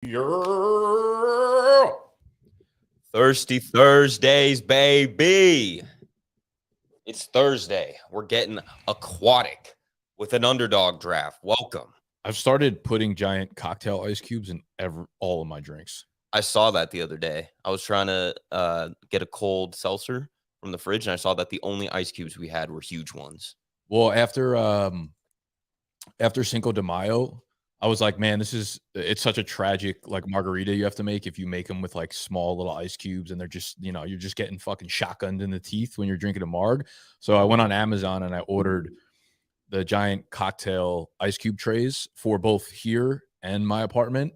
Yeah. Thirsty Thursdays, baby. It's Thursday. We're getting aquatic with an underdog draft. Welcome. I've started putting giant cocktail ice cubes in all of my drinks. I saw that the other day. I was trying to get a cold seltzer from the fridge, and I saw that the only ice cubes we had were huge ones. Well, after Cinco de Mayo, I was like, man, it's such a tragic like margarita you have to make if you make them with like small little ice cubes and they're just, you're just getting fucking shotgunned in the teeth when you're drinking a marg. So I went on Amazon and I ordered the giant cocktail ice cube trays for both here and my apartment,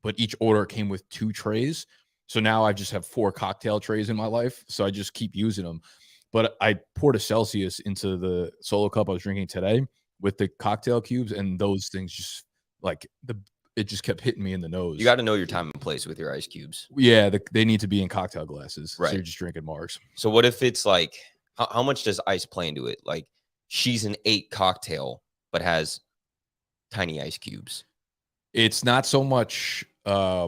but each order came with 2 trays. So now I just have 4 cocktail trays in my life. So I just keep using them. But I poured a Celsius into the solo cup I was drinking today with the cocktail cubes, and those things just it just kept hitting me in the nose. You got to know your time and place with your ice cubes. Yeah, they need to be in cocktail glasses. Right. So you're just drinking margs. So what if it's like, how much does ice play into it? Like she's an 8 cocktail, but has tiny ice cubes. It's not so much that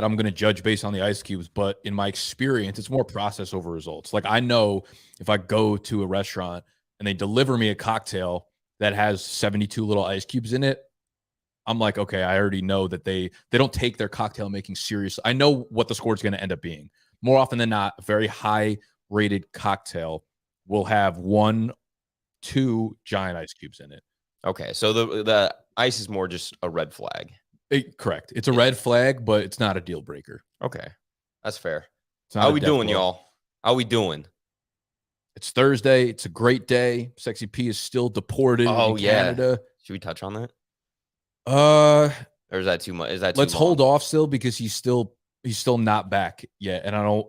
I'm going to judge based on the ice cubes, but in my experience, it's more process over results. Like I know if I go to a restaurant and they deliver me a cocktail that has 72 little ice cubes in it, I'm like, okay, I already know that they don't take their cocktail making seriously. I know what the score is going to end up being. More often than not, a very high rated cocktail will have 1, 2 giant ice cubes in it. Okay, so the ice is more just a red flag. Correct. It's a red flag, but it's not a deal breaker. Okay, that's fair. How we doing, y'all? How we doing? It's Thursday. It's a great day. Sexy P is still deported in Canada. Should we touch on that? Or is that too much? Let's hold off still because he's still not back yet, and I don't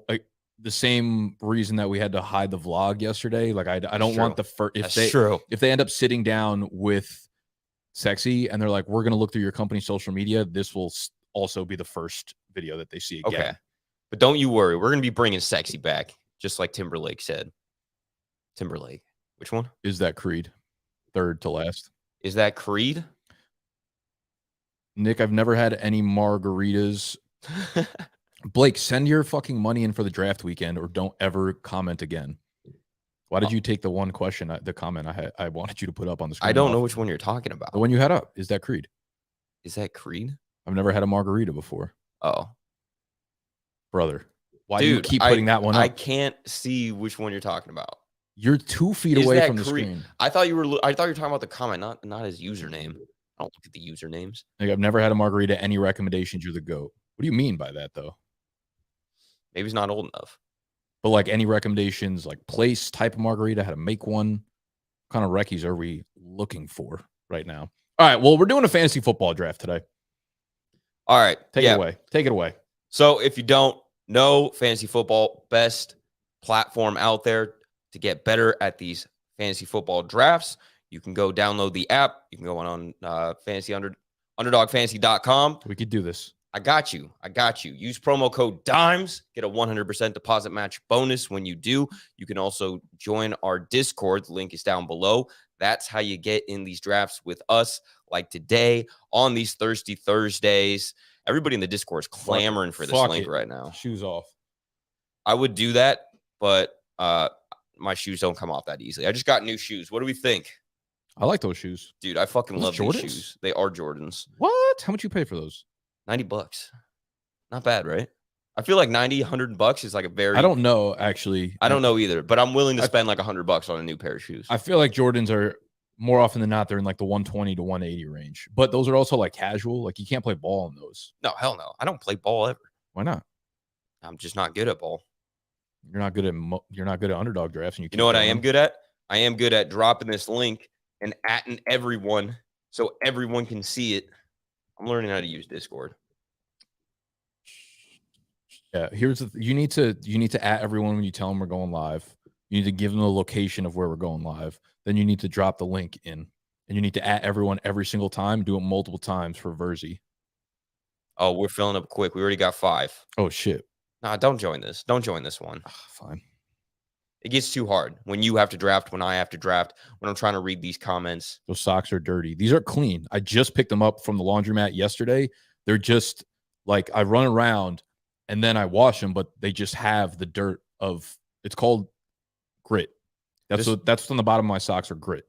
the same reason that we had to hide the vlog yesterday. Like I don't want the first if they end up sitting down with Sexy and they're like, we're gonna look through your company's social media, this will also be the first video that they see again. Okay, but don't you worry, we're gonna be bringing Sexy back, just like Timberlake said. Timberlake, which one is that? Creed, third to last. Is that Creed? Nick, I've never had any margaritas. Blake, send your fucking money in for the draft weekend or don't ever comment again. Why did you take the one question, the comment I wanted you to put up on the screen? I don't know which one you're talking about. The one you had up. Is that Creed? Is that Creed? I've never had a margarita before. Oh. Brother, why do you keep putting that one up? I can't see which one you're talking about. You're 2 feet away from the screen. I thought you were talking about the comment, not his username. I don't look at the usernames. Like, I've never had a margarita. Any recommendations? You're the GOAT. What do you mean by that, though? Maybe he's not old enough. But like any recommendations, like place, type of margarita, how to make one? What kind of recce's are we looking for right now? All right. Well, we're doing a fantasy football draft today. All right. Take it away. Take it away. So if you don't know, fantasy football, best platform out there to get better at these fantasy football drafts. You can go download the app. You can go on underdogfantasy.com. We could do this. I got you. Use promo code DIMES. Get a 100% deposit match bonus when you do. You can also join our Discord. The link is down below. That's how you get in these drafts with us, like today on these Thirsty Thursdays. Everybody in the Discord is clamoring for this link right now. Shoes off. I would do that, but my shoes don't come off that easily. I just got new shoes. What do we think? I like those shoes. Dude, I fucking love these shoes. They are Jordans. What? How much you pay for those? $90. Not bad, right? I feel like $100 is like a very... I don't know, actually. I don't know either, but I'm willing to spend like $100 on a new pair of shoes. I feel like Jordans are, more often than not, they're in like the 120 to 180 range. But those are also like casual. Like you can't play ball in those. No, hell no. I don't play ball ever. Why not? I'm just not good at ball. You're not good at underdog drafts. And you know what I am good at? I am good at dropping this link and atting everyone so everyone can see it. I'm learning how to use Discord. Yeah, you need to at everyone when you tell them we're going live. You need to give them the location of where we're going live. Then you need to drop the link in, and you need to at everyone every single time. Do it multiple times for Verzi. Oh, we're filling up quick. We already got 5. Oh shit! Nah, don't join this. Don't join this one. Fine. It gets too hard when you have to draft, when I have to draft, when I'm trying to read these comments. Those socks are dirty. These are clean. I just picked them up from the laundromat yesterday. They're just like I run around and then I wash them, but they just have the dirt of it's called grit. That's what's on the bottom of my socks are grit.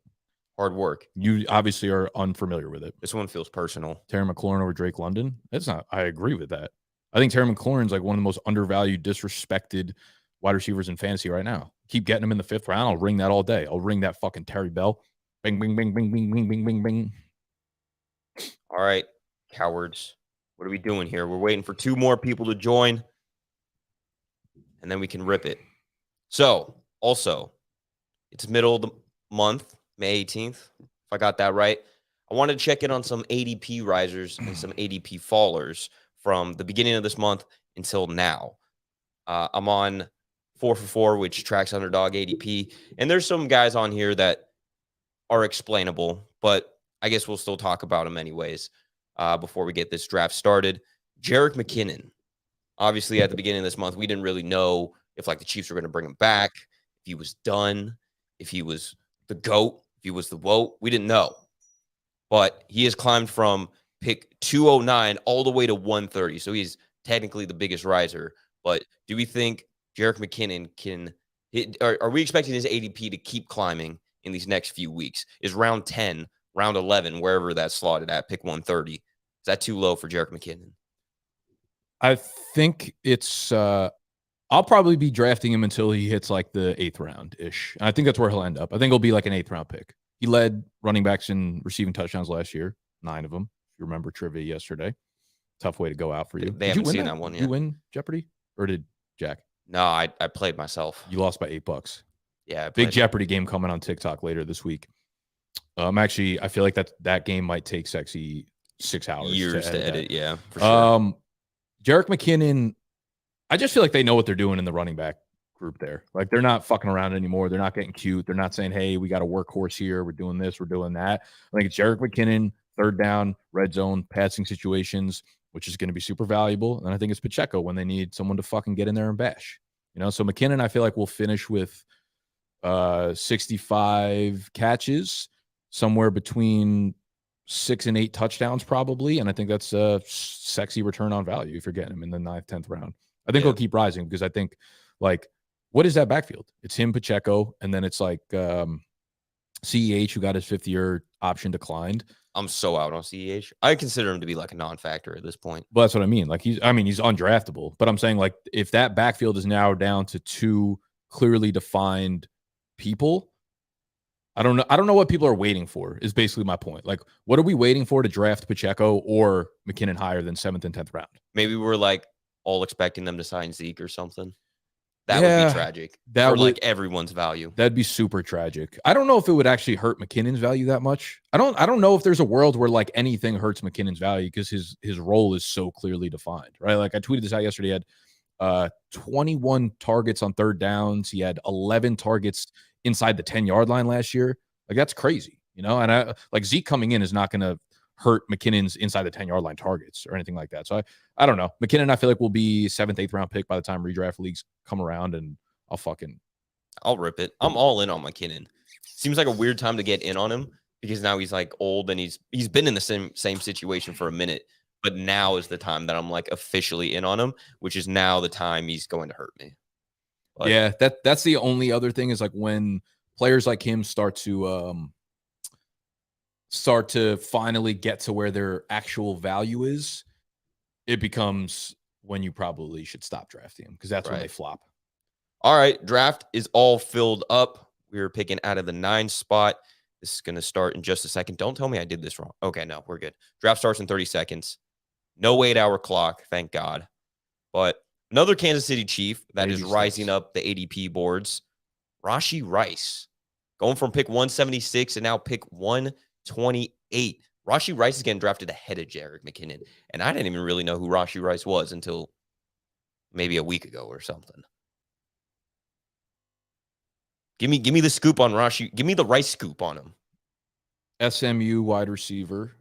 Hard work. You obviously are unfamiliar with it. This one feels personal. Terry McLaurin over Drake London. That's not. I agree with that. I think Terry McLaurin's like one of the most undervalued, disrespected wide receivers in fantasy right now. Keep getting him in the 5th round. I'll ring that all day. I'll ring that fucking Terry Bell. Bing, bing, bing, bing, bing, bing, bing, bing, bing. All right, cowards. What are we doing here? We're waiting for 2 more people to join, and then we can rip it. So, also, it's middle of the month, May 18th, if I got that right. I wanted to check in on some ADP risers and some ADP fallers from the beginning of this month until now. I'm on 4for4, which tracks underdog ADP, and there's some guys on here that are explainable, but I guess we'll still talk about them anyways before we get this draft started. Jerick McKinnon. Obviously, at the beginning of this month, we didn't really know if like the Chiefs were going to bring him back, if he was done, if he was the GOAT, if he was the WOAT. We didn't know. But he has climbed from pick 209 all the way to 130. So he's technically the biggest riser. But do we think Jerick McKinnon can hit, are we expecting his ADP to keep climbing in these next few weeks? Is round 10, round 11, wherever that's slotted at, pick 130, is that too low for Jerick McKinnon? I think it's I'll probably be drafting him until he hits like the 8th round ish. And I think that's where he'll end up. I think he'll be like an 8th round pick. He led running backs in receiving touchdowns last year, 9 of them. If you remember trivia yesterday, tough way to go out for you. They haven't seen that one yet. Did you win Jeopardy or did Jack? No, I played myself. You lost by $8. Yeah, big Jeopardy game coming on TikTok later this week. Actually, I feel like that game might take Sexy 6 hours. Years to edit, yeah, for sure. Jerick McKinnon, I just feel like they know what they're doing in the running back group there. Like they're not fucking around anymore. They're not getting cute. They're not saying, hey, we got a workhorse here. We're doing this. We're doing that. I think it's Jerick McKinnon, 3rd down, red zone, passing situations, which is going to be super valuable. And I think it's Pacheco when they need someone to fucking get in there and bash. You know, so McKinnon, I feel like will finish with 65 catches, somewhere between 6 and 8 touchdowns probably. And I think that's a sexy return on value if you're getting him in the 9th, 10th round. I think he'll keep rising because I think like, what is that backfield? It's him, Pacheco, and then it's like CEH who got his 5th-year option declined. I'm so out on CEH. I consider him to be like a non-factor at this point. Well, that's what I mean. Like he's undraftable, but I'm saying like if that backfield is now down to 2 clearly defined people, I don't know what people are waiting for is basically my point. Like, what are we waiting for to draft Pacheco or McKinnon higher than 7th and 10th round? Maybe we're like all expecting them to sign Zeke or something. That would be tragic. That would like everyone's value. That'd be super tragic. I don't know if it would actually hurt McKinnon's value that much. I don't know if there's a world where like anything hurts McKinnon's value because his role is so clearly defined, right? Like I tweeted this out yesterday. He had 21 targets on 3rd downs. He had 11 targets inside the 10-yard line last year. Like that's crazy, you know? And I like Zeke coming in is not going to hurt McKinnon's inside the 10-yard line targets or anything like that. So I don't know. McKinnon, I feel like will be 7th, 8th round pick by the time redraft leagues come around, and I'll rip it. I'm all in on McKinnon. Seems like a weird time to get in on him because now he's like old and he's been in the same situation for a minute, but now is the time that I'm like officially in on him, which is now the time he's going to hurt me. But yeah, that's the only other thing is like when players like him start to finally get to where their actual value is, it becomes when you probably should stop drafting them because that's when they flop. All right, draft is all filled up. We're picking out of the 9 spot. This is going to start in just a second. Don't tell me I did this wrong. Okay, no, we're good. Draft starts in 30 seconds. No 8-hour clock, thank God. But another Kansas City Chief that is rising up the ADP boards, Rashee Rice, going from pick 176 and now pick 128. Rashee Rice is getting drafted ahead of Jerick McKinnon. And I didn't even really know who Rashee Rice was until maybe a week ago or something. Give me the scoop on Rashee. Give me the Rice scoop on him. SMU wide receiver.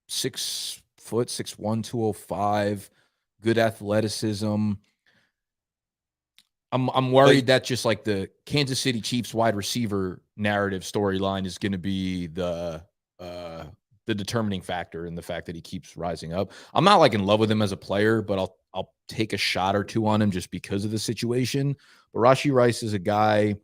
6 foot, 6'1", 205. Good athleticism. I'm worried that just like the Kansas City Chiefs wide receiver narrative storyline is going to be the determining factor in the fact that he keeps rising up. I'm not like in love with him as a player, but I'll take a shot or two on him just because of the situation. But Rashee Rice is a guy.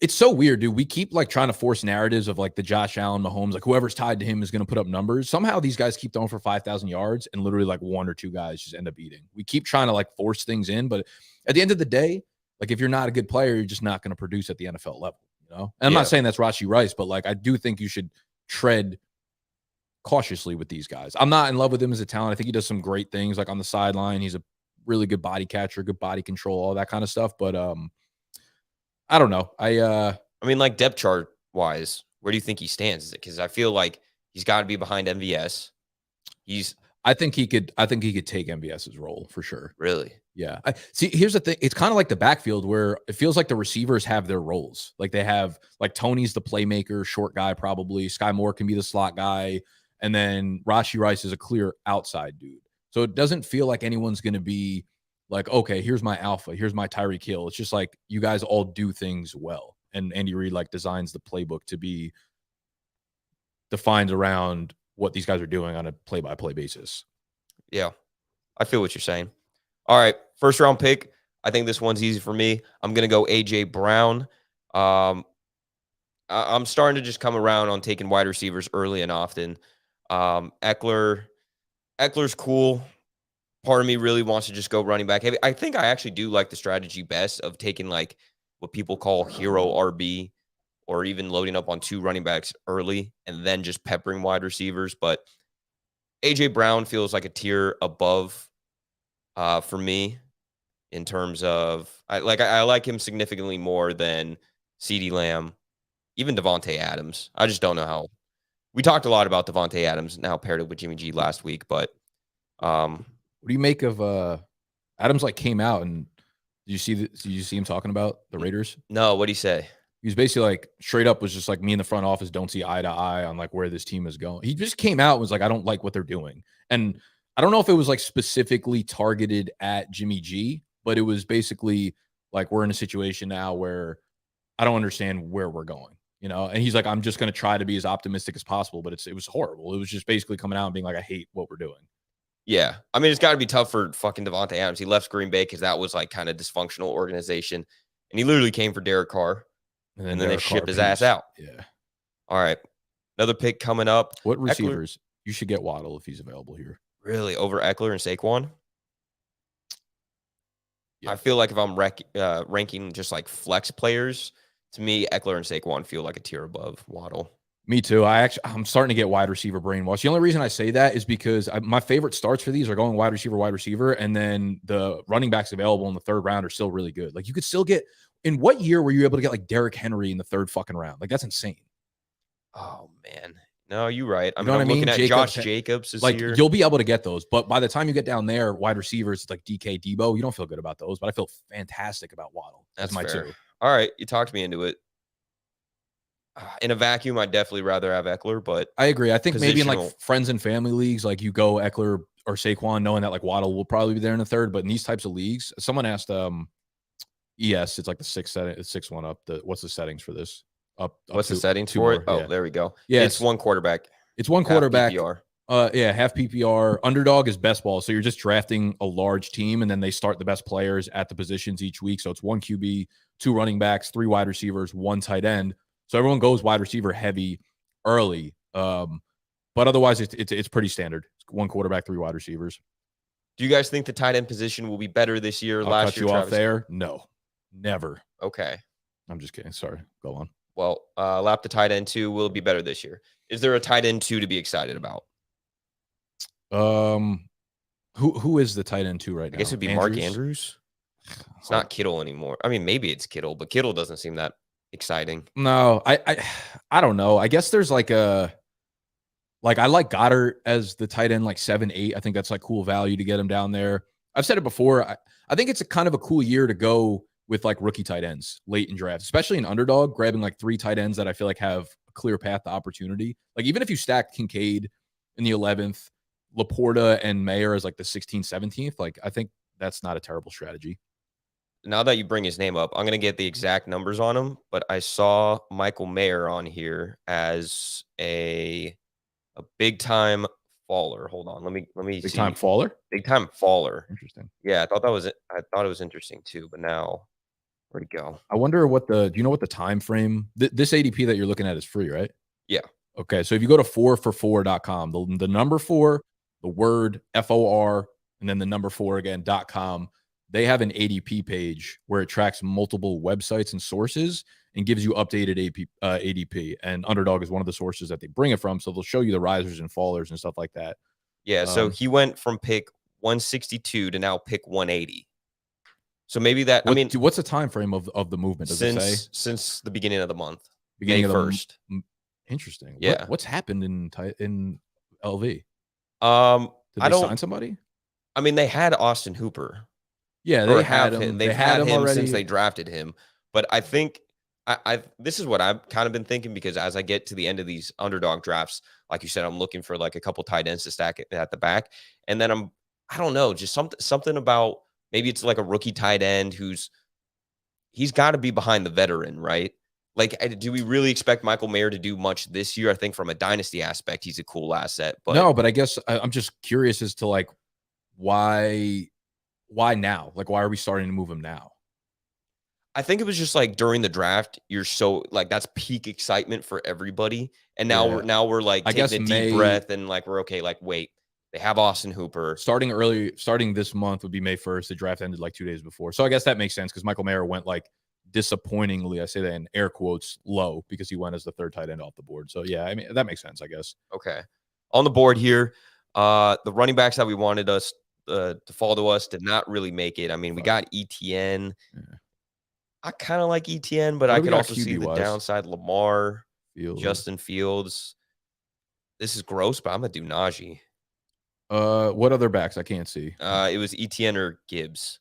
It's so weird, dude. We keep like trying to force narratives of like the Josh Allen, Mahomes, like whoever's tied to him is going to put up numbers. Somehow these guys keep throwing for 5,000 yards and literally like one or two guys just end up eating. We keep trying to like force things in, but at the end of the day, like if you're not a good player, you're just not going to produce at the NFL level, you know? And I'm not saying that's Rashee Rice, but like I do think you should tread cautiously with these guys. I'm not in love with him as a talent. I think he does some great things like on the sideline. He's a really good body catcher, good body control, all that kind of stuff. But I don't know. I mean, like depth chart wise, where do you think he stands? Is it because I feel like he's got to be behind MVS? I think he could take MVS's role for sure. Really? Yeah. See, here's the thing. It's kind of like the backfield where it feels like the receivers have their roles. Like they have like Tony's the playmaker, short guy probably. Sky Moore can be the slot guy, and then Rashee Rice is a clear outside dude. So it doesn't feel like anyone's going to be like, okay, here's my alpha, here's my Tyreek Hill. It's just like you guys all do things well. And Andy Reid like designs the playbook to be defined around what these guys are doing on a play-by-play basis. Yeah, I feel what you're saying. All right, first round pick. I think this one's easy for me. I'm gonna go AJ Brown. I'm starting to just come around on taking wide receivers early and often. Eckler's cool. Part of me really wants to just go running back heavy. I think I actually do like the strategy best of taking like what people call hero RB, or even loading up on 2 running backs early and then just peppering wide receivers. But AJ Brown feels like a tier above for me in terms of I like him significantly more than CeeDee Lamb, even Devontae Adams. I just don't know how. We talked a lot about Devontae Adams now paired up with Jimmy G last week, but what do you make of Adams like came out and did you see him talking about the Raiders? No, what'd he say? He was basically like straight up was just like me in the front office don't see eye to eye on like where this team is going. He just came out and was like, I don't like what they're doing. And I don't know if it was like specifically targeted at Jimmy G, but it was basically like we're in a situation now where I don't understand where we're going, you know? And he's like, I'm just going to try to be as optimistic as possible, but it was horrible. It was just basically coming out and being like, I hate what we're doing. Yeah. I mean, it's got to be tough for fucking Devontae Adams. He left Green Bay because that was like kind of dysfunctional organization. And he literally came for Derek Carr. And then they ship his ass out. Yeah. All right. Another pick coming up. What receivers? You should get Waddle if he's available here. Really? Over Eckler and Saquon? Yeah. I feel like if I'm ranking just like flex players, to me, Eckler and Saquon feel like a tier above Waddle. Me too. I'm starting to get wide receiver brainwashed. The only reason I say that is because my favorite starts for these are going wide receiver, and then the running backs available in the 3rd round are still really good. Like you could still get. In what year were you able to get like Derrick Henry in the 3rd fucking round? Like that's insane. Oh man, no, you're right. I'm looking at Josh Jacobs is like here. You'll be able to get those, but by the time you get down there, wide receivers, it's like DK, Debo. You don't feel good about those, but I feel fantastic about Waddle. That's my fair. 2. All right, you talked me into it. In a vacuum, I'd definitely rather have Eckler, but I agree. I think maybe in like friends and family leagues, like you go Eckler or Saquon, knowing that like Waddle will probably be there in the 3rd. But in these types of leagues, someone asked, ES, it's like the 6th one up. What's the settings for this? What's the settings for it? Oh, there we go. Yeah, it's one quarterback. It's one quarterback. PPR. Half PPR. Underdog is best ball. So you're just drafting a large team, and then they start the best players at the positions each week. So it's 1 QB, 2 running backs, 3 wide receivers, 1 tight end. So everyone goes wide receiver heavy early. But otherwise, it's pretty standard. It's 1 quarterback, 3 wide receivers. Do you guys think the tight end position will be better this year? Last year, off there? No, never. Okay. I'm just kidding. Sorry. Go on. Well, lap the tight end 2 will be better this year. Is there a tight end 2 to be excited about? Who is the tight end 2 right now? I guess it'd be Mark Andrews. It's not Kittle anymore. I mean, maybe it's Kittle, but Kittle doesn't seem that exciting. No, I don't know. I guess there's like I like Goddard as the tight end, like 7-8. I think that's like cool value to get him down there. I've said it before. I think it's a kind of a cool year to go with like rookie tight ends late in drafts, especially an underdog, grabbing like 3 tight ends that I feel like have a clear path to opportunity. Like even if you stack Kincaid in the 11th, Laporta and Mayer as like the 16th, 17th, like I think that's not a terrible strategy. now that you bring his name up, I'm gonna get the exact numbers on him, but I saw Michael Mayer on here as a big time faller. Hold on, let me Big see. time faller. Big time faller. Interesting. Yeah, I thought it was interesting too, but now where'd it go? I wonder what the. Do you know what the time frame? This ADP that you're looking at is free, right? Yeah. Okay, so if you go to 4for4.com, the number 4, the word FOR, and then the number 4 again .com, they have an ADP page where it tracks multiple websites and sources and gives you updated ADP. And Underdog is one of the sources that they bring it from, so they'll show you the risers and fallers and stuff like that. Yeah, so he went from pick 162 to now pick 180. So maybe that what's the time frame of the movement? Does it say since the beginning of the month, beginning May 1st? Interesting. Yeah. What's happened in LV? Did I they don't sign somebody? I mean, they had Austin Hooper. Yeah, Or they had him. They've had him already since they drafted him. But I think this is what I've kind of been thinking, because as I get to the end of these Underdog drafts, like you said, I'm looking for like a couple tight ends to stack at the back, and then I don't know, just something about maybe it's like a rookie tight end he's got to be behind the veteran, right? Like, do we really expect Michael Mayer to do much this year? I think from a dynasty aspect, he's a cool asset. But no, but I guess I'm just curious as to like why now? Like, why are we starting to move him now? I think it was just like during the draft, you're so like that's peak excitement for everybody, and now we're like taking a deep breath and like we're okay. Like, wait, they have Austin Hooper starting this month would be May 1st. The draft ended like 2 days before, so I guess that makes sense because Michael Mayer went like disappointingly, I say that in air quotes, low, because he went as the third tight end off the board. So yeah, I mean that makes sense, I guess. Okay, on the board here, the running backs that we wanted us to fall to us did not really make it. I mean, we got ETN. Yeah. I kind of like ETN, but I could also see the downside. Lamar, Justin Fields. This is gross, but I'm gonna do Najee. What other backs? I can't see. It was ETN or Gibbs.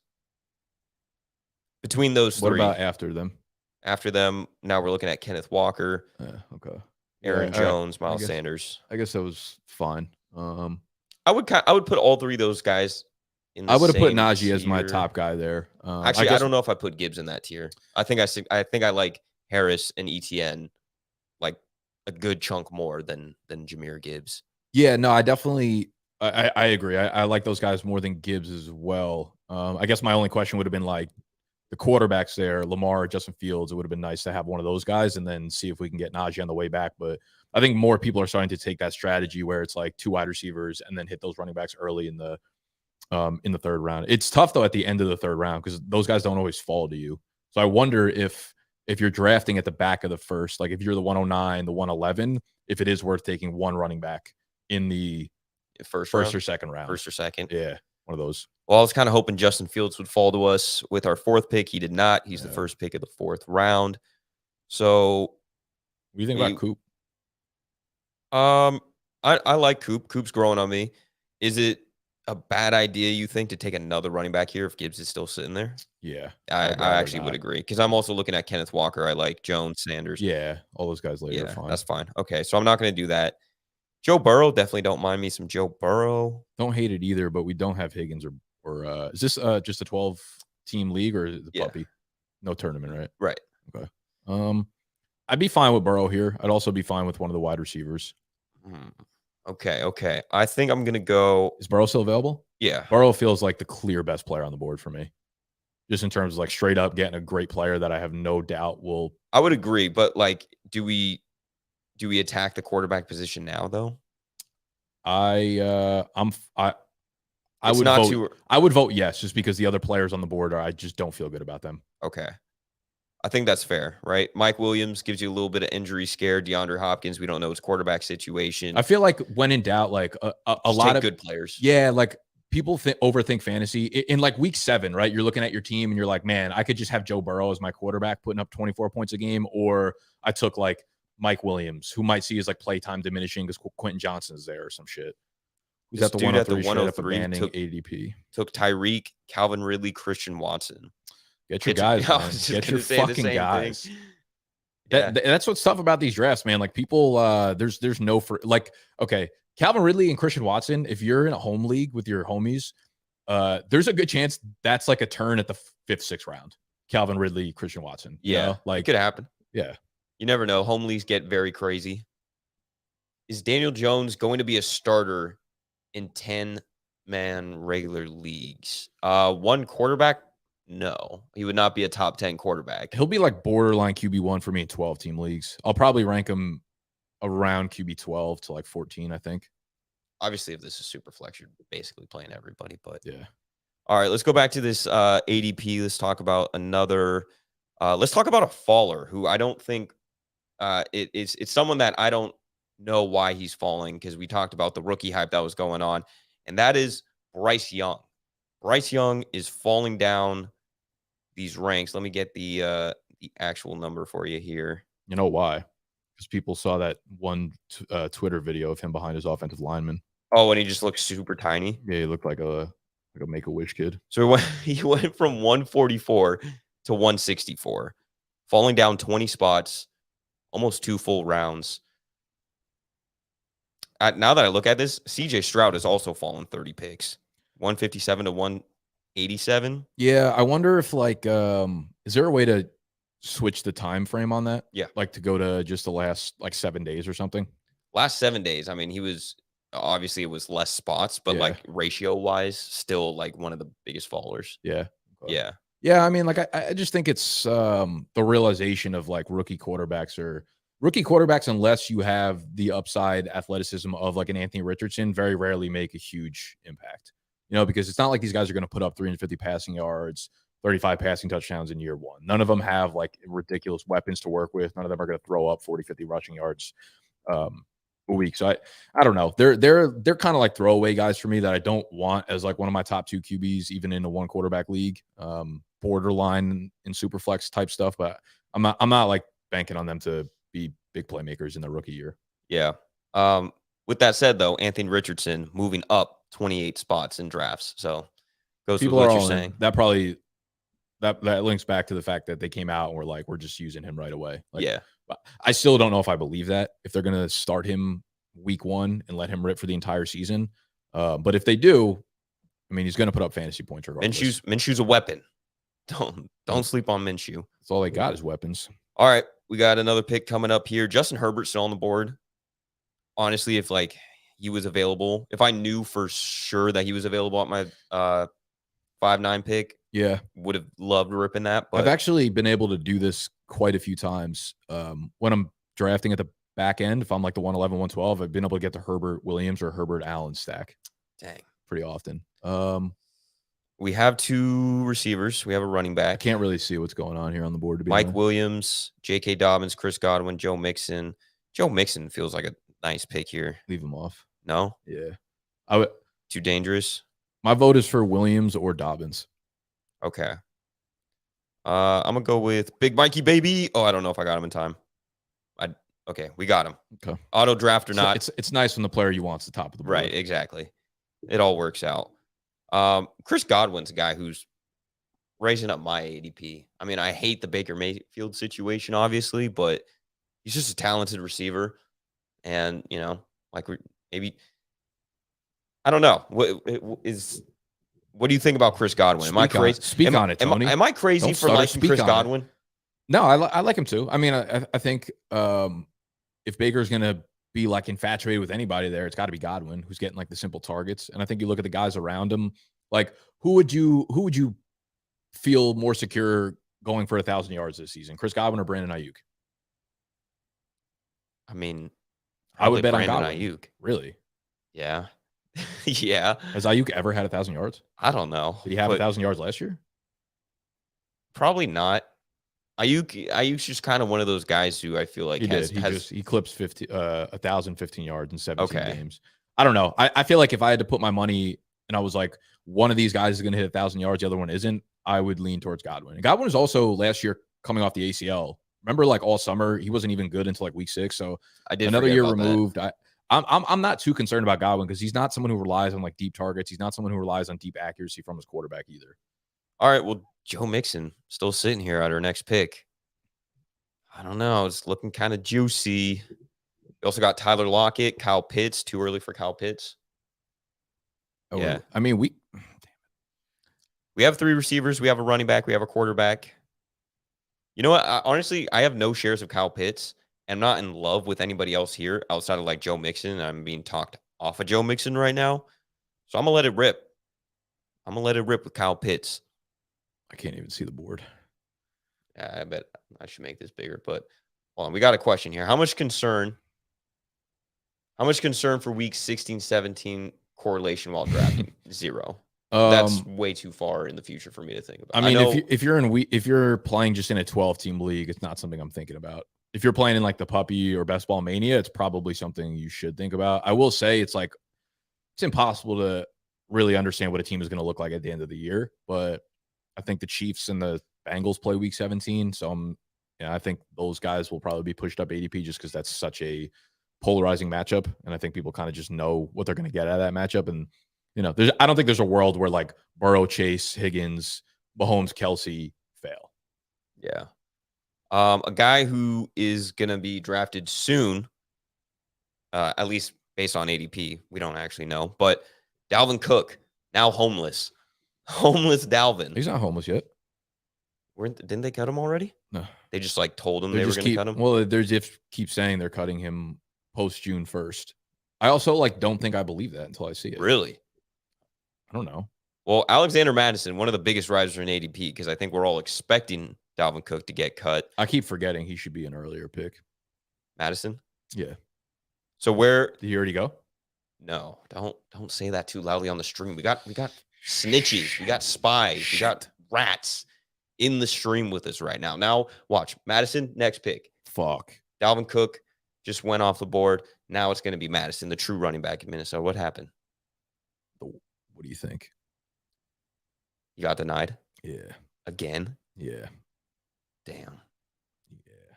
Between those three. What about after them? After them, now we're looking at Kenneth Walker. Okay. Aaron Jones, Miles Sanders. I guess that was fine. I would put all three of those guys in the I would have put Najee tier as my top guy there. Actually, I don't know if I put Gibbs in that tier. I think I like Harris and ETN like a good chunk more than Jahmyr Gibbs. Yeah, no, I definitely I agree. I like those guys more than Gibbs as well. I guess my only question would have been like the quarterbacks there, Lamar, Justin Fields. It would have been nice to have one of those guys and then see if we can get Najee on the way back. But I think more people are starting to take that strategy where it's like 2 wide receivers and then hit those running backs early in the third round. It's tough though at the end of the third round because those guys don't always fall to you. So I wonder if you're drafting at the back of the first, like if you're the 109, the 111, if it is worth taking one running back in the first or second round. First or second. Yeah, one of those. Well, I was kind of hoping Justin Fields would fall to us with our 4th pick. He did not. He's the first pick of the 4th round. So what do you think about Coop? I like Coop. Coop's growing on me. Is it a bad idea, you think, to take another running back here if Gibbs is still sitting there? Yeah. I actually would agree because I'm also looking at Kenneth Walker. I like Jones, Sanders. Yeah, all those guys later are fine. That's fine. Okay, so I'm not going to do that. Joe Burrow, definitely don't mind me some Joe Burrow. Don't hate it either, but we don't have Higgins or is this just a 12-team league or the puppy? No tournament, right? Right. Okay. I'd be fine with Burrow here. I'd also be fine with one of the wide receivers. Okay. I think I'm going to go. Is Burrow still available? Yeah. Burrow feels like the clear best player on the board for me. Just in terms of like straight up getting a great player that I have no doubt will. I would agree, but like, do we attack the quarterback position now though? I would vote yes, just because the other players on the board I just don't feel good about them. Okay. I think that's fair, right? Mike Williams gives you a little bit of injury scare. DeAndre Hopkins, we don't know his quarterback situation. I feel like when in doubt, like a lot of good players. Yeah, like people overthink fantasy. In like week 7, right? You're looking at your team and you're like, man, I could just have Joe Burrow as my quarterback putting up 24 points a game. Or I took like Mike Williams, who might see his like playtime diminishing because Quentin Johnson's there or some shit. Who's at the 103 ADP. Took Tyreek, Calvin Ridley, Christian Watson. Get your guys, man. Get your fucking guys. That's what's tough about these drafts, man. Like people, there's no for like, okay, Calvin Ridley and Christian Watson. If you're in a home league with your homies, there's a good chance that's like a turn at the 5th, 6th round. Calvin Ridley, Christian Watson. Yeah, like it could happen. Yeah. You never know. Home leagues get very crazy. Is Daniel Jones going to be a starter in 10-man regular leagues? One quarterback? No, he would not be a top 10 quarterback. He'll be like borderline QB1 for me in 12-team leagues. I'll probably rank him around QB 12 to like 14, I think. Obviously, if this is super flex, you're basically playing everybody. But yeah. All right, let's go back to this ADP. Let's talk about another. Let's talk about a faller who I don't think it's someone that I don't know why he's falling, because we talked about the rookie hype that was going on, and that is Bryce Young. Bryce Young is falling down these ranks. Let me get the actual number for you here. You know why? Because people saw that one Twitter video of him behind his offensive lineman. Oh, and he just looks super tiny. Yeah, he looked like a Make-A-Wish kid. So he went from 144 to 164, falling down 20 spots, almost 2 full rounds. Now that I look at this, CJ Stroud has also fallen 30 picks, 157 to 187. Yeah, I wonder if like is there a way to switch the time frame on that? Yeah, like to go to just the last like 7 days or something. Last 7 days. I mean, he was obviously, it was less spots, but like ratio wise, still like one of the biggest fallers. Yeah. Yeah. Yeah. I mean, like I just think it's the realization of like rookie quarterbacks, unless you have the upside athleticism of like an Anthony Richardson, very rarely make a huge impact, because it's not like these guys are going to put up 350 passing yards, 35 passing touchdowns in year one. None of them have like ridiculous weapons to work with. None of them are going to throw up 40, 50 rushing yards a week. So I don't know. They're kind of like throwaway guys for me that I don't want as like one of my top 2 QBs, even in a 1 quarterback league, borderline in superflex type stuff. But I'm not like banking on them to be big playmakers in their rookie year. Yeah. With that said, though, Anthony Richardson moving up 28 spots in drafts. So goes People with are what you're all saying. That probably that links back to the fact that they came out and were like, we're just using him right away. Like, yeah. I still don't know if I believe that, if they're going to start him week 1 and let him rip for the entire season. But if they do, I mean, he's going to put up fantasy points regardless. Minshew's a weapon. Don't sleep on Minshew. That's all they got is weapons. All right, we got another pick coming up here. Justin Herbert still on the board. Honestly, if like he was available, if I knew for sure that he was available at my 5-9 pick, yeah, would have loved ripping that. But I've actually been able to do this quite a few times. When I'm drafting at the back end, if I'm like the 111, 112, I've been able to get the Herbert Williams or Herbert Allen stack. Dang, pretty often. We have 2 receivers. We have a running back. I can't really see what's going on here on the board. To be Mike honest. Williams, J.K. Dobbins, Chris Godwin, Joe Mixon. Joe Mixon feels like a nice pick here. Leave him off. No? Yeah. I would. Too dangerous? My vote is for Williams or Dobbins. Okay. I'm going to go with Big Mikey, baby. Oh, I don't know if I got him in time. Okay, we got him. Okay. Auto draft or not. It's nice when the player you want's the top of the board. Right, exactly. It all works out. Chris Godwin's a guy who's raising up my ADP. I mean, I hate the Baker Mayfield situation, obviously, but he's just a talented receiver. And, like maybe, I don't know. What do you think about Chris Godwin? Am I crazy? Speak on it, Tony. Am I crazy for liking Chris Godwin? No, I like him too. I mean, I think if Baker's going to be like infatuated with anybody there, it's got to be Godwin, who's getting like the simple targets. And I think you look at the guys around him, like who would you feel more secure going for 1,000 yards this season, Chris Godwin or Brandon Ayuk? I mean, I would bet Brandon on Godwin. Ayuk. Really? Yeah. Yeah. Has Ayuk ever had 1,000 yards? I don't know. Did he have 1,000 yards last year? Probably not. Ayuk's just kind of one of those guys who I feel like he clips 1,015 yards in 17 games. I don't know. I feel like if I had to put my money and I was like, one of these guys is going to hit 1,000 yards, the other one isn't, I would lean towards Godwin. And Godwin was also last year coming off the ACL. Remember, like all summer, he wasn't even good until like week 6. So I did another year removed. I'm not too concerned about Godwin because he's not someone who relies on like deep targets. He's not someone who relies on deep accuracy from his quarterback either. All right, well, Joe Mixon still sitting here at our next pick. I don't know. It's looking kind of juicy. We also got Tyler Lockett, Kyle Pitts. Too early for Kyle Pitts. Oh, yeah. I mean, We have 3 receivers. We have a running back. We have a quarterback. You know what? Honestly, I have no shares of Kyle Pitts. I'm not in love with anybody else here outside of like Joe Mixon. I'm being talked off of Joe Mixon right now. So I'm going to let it rip. I'm going to let it rip with Kyle Pitts. I can't even see the board. Yeah, I bet I should make this bigger. But hold on. We got a question here. How much concern for week 16, 17 correlation while drafting? 0. That's way too far in the future for me to think about. I mean, if you're playing just in a 12-team league, it's not something I'm thinking about. If you're playing in like the Puppy or Best Ball Mania, it's probably something you should think about. I will say it's impossible to really understand what a team is going to look like at the end of the year. But I think the Chiefs and the Bengals play week 17. So I think those guys will probably be pushed up ADP just because that's such a polarizing matchup. And I think people kind of just know what they're going to get out of that matchup. And I don't think there's a world where like Burrow, Chase, Higgins, Mahomes, Kelsey fail. Yeah. A guy who is going to be drafted soon, at least based on ADP, we don't actually know, but Dalvin Cook, now homeless. Homeless Dalvin. He's not homeless yet. Didn't they cut him already? No. They just like told him they were going to cut him? Well, there's keep saying they're cutting him post June 1st. I also don't think I believe that until I see it. Really? I don't know. Well, Alexander Madison, one of the biggest risers in ADP, because I think we're all expecting Dalvin Cook to get cut. I keep forgetting he should be an earlier pick. Madison? Yeah. So where did he already go? No, don't say that too loudly on the stream. We got snitches, we got spies, we got rats in the stream with us right now. Now watch Madison, next pick. Fuck. Dalvin Cook just went off the board. Now it's going to be Madison, the true running back in Minnesota. What happened? What do you think? You got denied? Yeah. Again? Yeah. Damn. Yeah.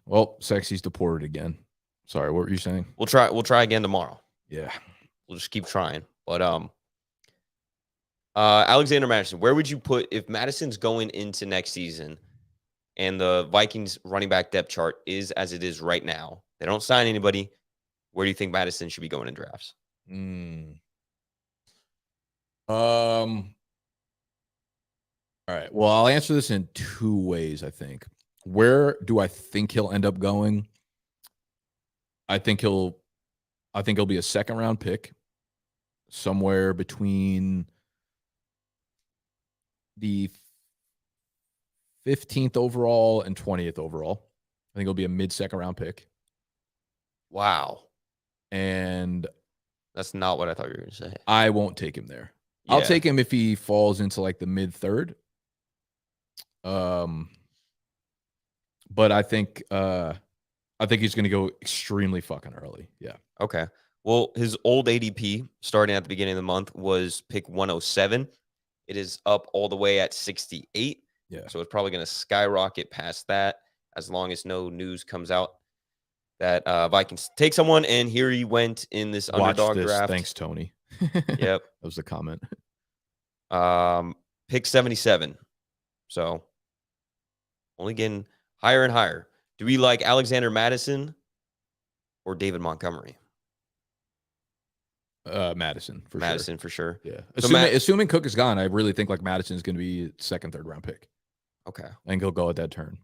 Well, Sexy's deported again. Sorry, what were you saying? We'll try again tomorrow. Yeah. We'll just keep trying. But Alexander Madison, where would you put if Madison's going into next season and the Vikings running back depth chart is as it is right now? They don't sign anybody. Where do you think Madison should be going in drafts? All right. Well, I'll answer this in 2 ways, I think. Where do I think he'll end up going? I think he'll be a 2nd round pick, somewhere between the 15th overall and 20th overall. I think he'll be a mid-2nd round pick. Wow. And that's not what I thought you were going to say. I won't take him there. Yeah. I'll take him if he falls into like the mid-3rd. But I think he's going to go extremely fucking early. Yeah. Okay. Well, his old ADP starting at the beginning of the month was pick 107. It is up all the way at 68. Yeah. So it's probably going to skyrocket past that as long as no news comes out that Vikings take someone. And here he went in this underdog draft. Thanks, Tony. Yep. That was the comment. Pick 77. So only getting higher and higher. Do we like Alexander Madison or David Montgomery? Madison for sure. Yeah. Assuming Cook is gone, I really think like Madison is going to be a 2nd, 3rd round pick. Okay. And he'll go at that turn.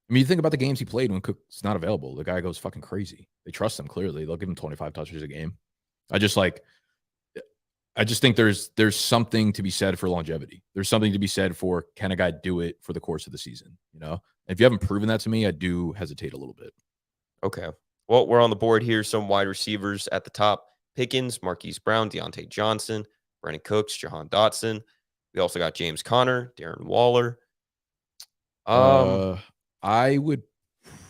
I mean, you think about the games he played when Cook's not available. The guy goes fucking crazy. They trust him clearly. They'll give him 25 touches a game. I just think there's something to be said for longevity. There's something to be said for, can a guy do it for the course of the season? And if you haven't proven that to me, I do hesitate a little bit. Okay. Well, we're on the board here. Some wide receivers at the top. Pickens, Marquise Brown, Deontay Johnson, Brandon Cooks, Jahan Dotson. We also got James Conner, Darren Waller. I would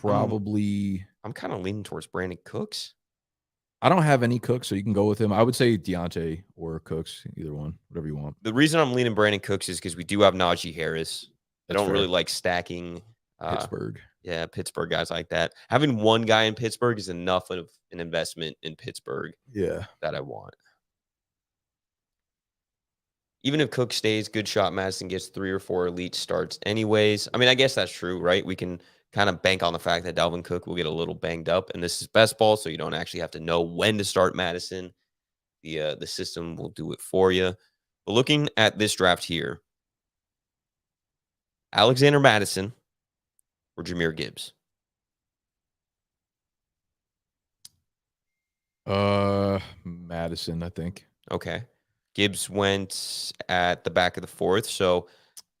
probably... I'm kind of leaning towards Brandon Cooks. I don't have any Cooks, so you can go with him. I would say Deontay or Cooks, either one, whatever you want. The reason I'm leaning Brandon Cooks is because we do have Najee Harris. I don't really like stacking Pittsburgh. Yeah, Pittsburgh guys like that. Having one guy in Pittsburgh is enough of an investment in Pittsburgh. Yeah, that I want. Even if Cook stays, good shot Madison gets 3 or 4 elite starts anyways. I mean, I guess that's true, right? We can kind of bank on the fact that Dalvin Cook will get a little banged up, and this is best ball, so you don't actually have to know when to start Madison. The system will do it for you. But looking at this draft here, Alexander Madison or Jahmyr Gibbs? Madison, I think. Okay. Gibbs went at the back of the 4th. So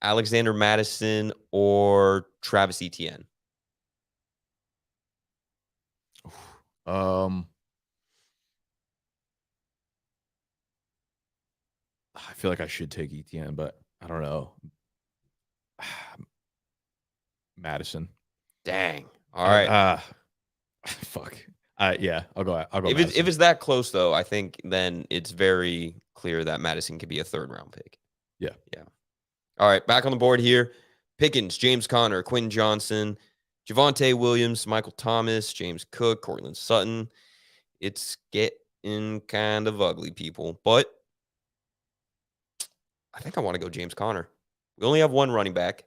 Alexander Madison or Travis Etienne? I feel like I should take Etienne, but I don't know. Madison. Dang. All right. Fuck. Yeah, I'll go. If it's that close, though, I think then it's very clear that Madison could be a 3rd-round pick. Yeah. All right, back on the board here. Pickens, James Conner, Quentin Johnson, Javonte Williams, Michael Thomas, James Cook, Cortland Sutton. It's getting kind of ugly, people. But I think I want to go James Conner. We only have one running back.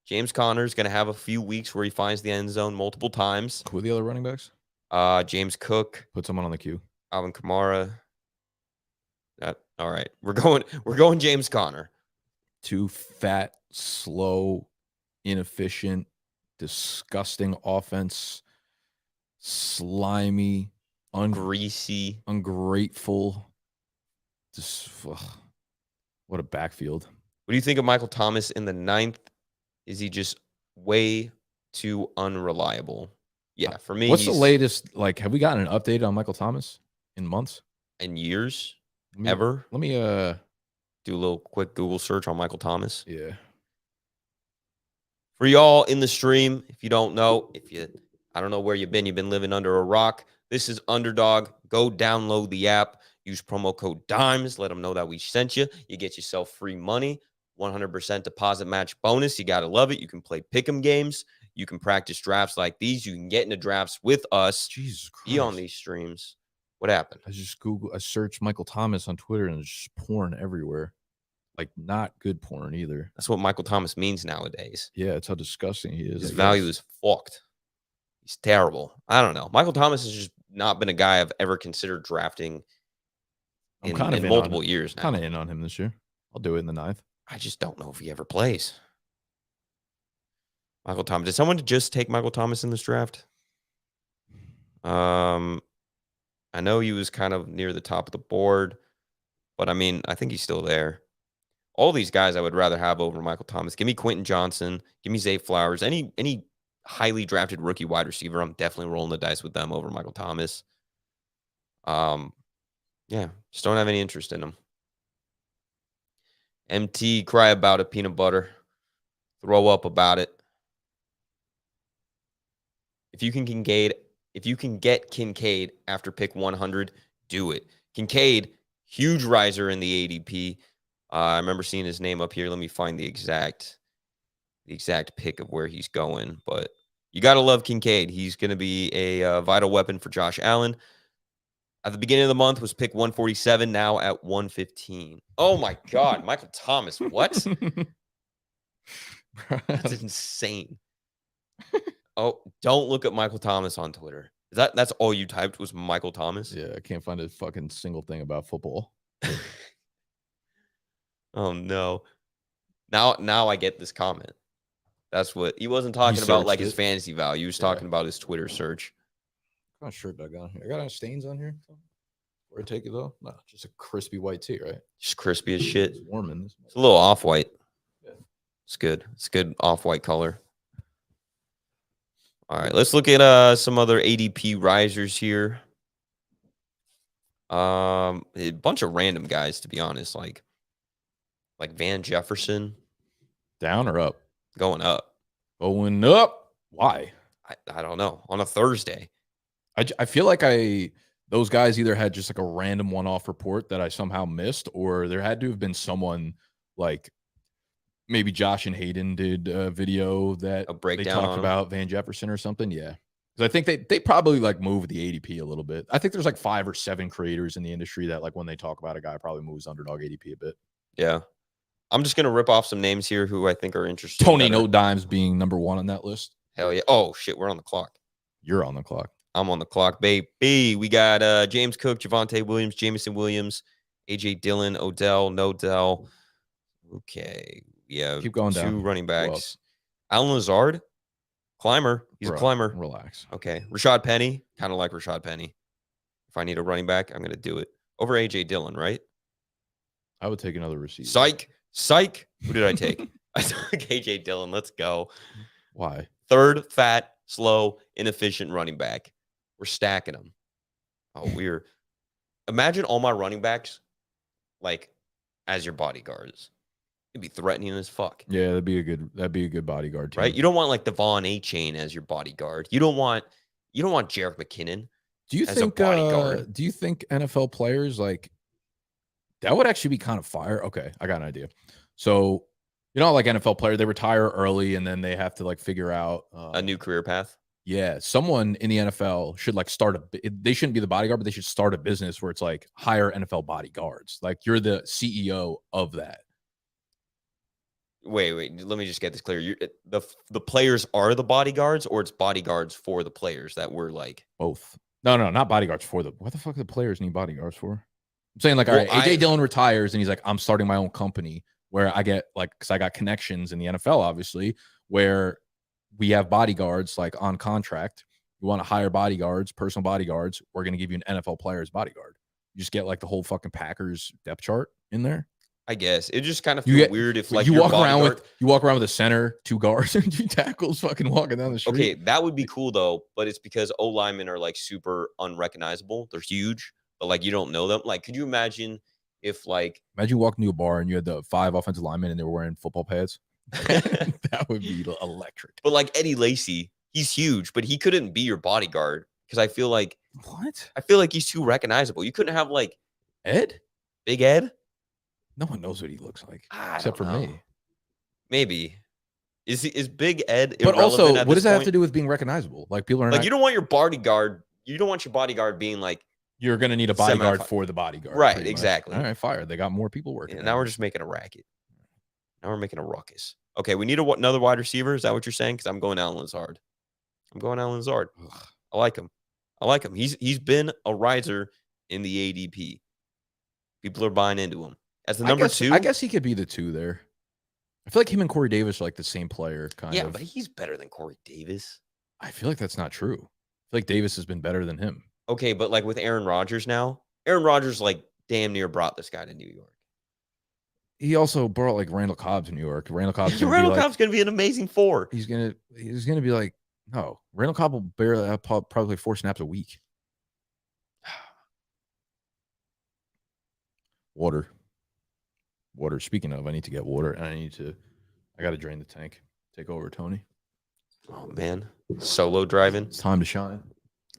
James Conner is going to have a few weeks where he finds the end zone multiple times. Who are the other running backs? James Cook. Put someone on the queue. Alvin Kamara. All right. We're going James Conner. Too fat, slow, inefficient, disgusting offense, slimy, greasy, ungrateful. Just what a backfield. What do you think of Michael Thomas in the 9th? Is he just way too unreliable? Yeah, for me. What's the latest? Like, have we gotten an update on Michael Thomas in months? In years? Ever? Let me do a little quick Google search on Michael Thomas. Yeah. For y'all in the stream, if you don't know, I don't know where you've been living under a rock. This is Underdog. Go download the app. Use promo code DIMES. Let them know that we sent you. You get yourself free money. 100% deposit match bonus. You got to love it. You can play pick'em games. You can practice drafts like these. You can get into drafts with us. Jesus Christ. Be on these streams. What happened? I searched Michael Thomas on Twitter and there's just porn everywhere. Like, not good porn either. That's what Michael Thomas means nowadays. Yeah, it's how disgusting he is. His value is fucked. He's terrible. I don't know. Michael Thomas has just not been a guy I've ever considered drafting in multiple years now. Kind of in on him this year. I'll do it in the 9th. I just don't know if he ever plays. Michael Thomas. Did someone just take Michael Thomas in this draft? I know he was kind of near the top of the board, but I mean, I think he's still there. All these guys I would rather have over Michael Thomas. Give me Quentin Johnson. Give me Zay Flowers. Any highly drafted rookie wide receiver, I'm definitely rolling the dice with them over Michael Thomas. Yeah, just don't have any interest in them. MT, cry about it, peanut butter. Throw up about it. If you can get Kincaid after pick 100, do it. Kincaid, huge riser in the ADP. I remember seeing his name up here. Let me find the exact pick of where he's going. But you got to love Kincaid. He's going to be a vital weapon for Josh Allen. At the beginning of the month was pick 147, now at 115. Oh, my God. Michael Thomas. What? That's insane. Oh, don't look at Michael Thomas on Twitter. That's all you typed was Michael Thomas? Yeah, I can't find a fucking single thing about football. Oh, no. Now I get this comment. That's what he wasn't talking about, like his fantasy value. He was talking about his Twitter search. What kind of shirt I got on here? I got any stains on here? Where I take it though? No, just a crispy white tee, right? Just crispy as shit. It's warm in this. It's a little off-white. Yeah. It's good. It's good off-white color. All right, let's look at some other ADP risers here. A bunch of random guys, to be honest, like Van Jefferson. Down or up? Going up. Going up. Why? I don't know. On a Thursday. I feel like those guys either had just like a random one-off report that I somehow missed, or there had to have been someone like maybe Josh and Hayden did a video that they talked about Van Jefferson or something. Yeah. Because I think they probably like move the ADP a little bit. I think there's like 5 or 7 creators in the industry that like when they talk about a guy probably moves underdog ADP a bit. Yeah. I'm just going to rip off some names here who I think are interesting. Tony No Dimes being number 1 on that list. Hell yeah. Oh, shit. We're on the clock. You're on the clock. I'm on the clock, baby. We got James Cook, Javonte Williams, Jamison Williams, A.J. Dillon, Odell, Nodell. Okay. We have Keep going down. two running Who else? backs. Alan Lazard, climber. He's a Bro, climber. Relax. Okay. Rashad Penny, kind of like Rashad Penny. If I need a running back, I'm going to do it. Over A.J. Dillon, right? I would take another receiver. Psych. Who did I take? I took A.J. Dillon. Let's go. Why? Third, fat, slow, inefficient running back. We're stacking them. Oh, we're imagine all my running backs like as your bodyguards. It'd be threatening as fuck. Yeah, that'd be a good bodyguard team. Right? You don't want like Devon A-Chain as your bodyguard. You don't want Jerick McKinnon Do you as a think bodyguard. do you think NFL players like that would actually be kind of fire? Okay, I got an idea. So, like NFL player, they retire early and then they have to like figure out A new career path. Yeah, someone in the NFL should like they shouldn't be the bodyguard, but they should start a business where it's like hire NFL bodyguards. Like you're the CEO of that. Wait. Let me just get this clear. The players are the bodyguards, or it's bodyguards for the players that were like Both. No, not bodyguards for the. What the fuck do the players need bodyguards for? I'm saying like, Well, all right, AJ Dillon retires and he's like, I'm starting my own company where I get like, because I got connections in the NFL, obviously, where we have bodyguards like on contract. You want to hire bodyguards, personal bodyguards. We're going to give you an NFL player as bodyguard. You just get like the whole fucking Packers depth chart in there. I guess it just kind of feels weird if like you walk around with a center, 2 guards, and 2 tackles, fucking walking down the street. Okay, that would be cool though, but it's because O linemen are like super unrecognizable. They're huge, but like you don't know them. Like, could you imagine if like imagine walking to a bar and you had the 5 offensive linemen and they were wearing football pads? That would be electric. But like Eddie Lacy, he's huge, but he couldn't be your bodyguard because I feel like he's too recognizable. You couldn't have like Big Ed. No one knows what he looks like except for me. Maybe is Big Ed? But also, what does that have to do with being recognizable? Like people are like, you don't want your bodyguard. You don't want your bodyguard being like you're going to need a bodyguard for the bodyguard, right? Exactly. All right, fire. They got more people working. Yeah, now we're just making a racket. Now we're making a ruckus. Okay, we need another wide receiver. Is that what you're saying? Because I'm going Alan Lazard. I like him. He's been a riser in the ADP. People are buying into him. As the number 2? I guess he could be the 2 there. I feel like him and Corey Davis are like the same player, kind of. Yeah, but he's better than Corey Davis. I feel like that's not true. I feel like Davis has been better than him. Okay, but like with Aaron Rodgers now, Aaron Rodgers like damn near brought this guy to New York. He also brought like Randall Cobb to New York. Randall Cobb's Cobb's going to be an amazing 4. He's going to be like, no, Randall Cobb will barely probably 4 snaps a week. Water. Speaking of, I need to get water and I got to drain the tank. Take over, Tony. Oh, man. Solo driving. It's time to shine.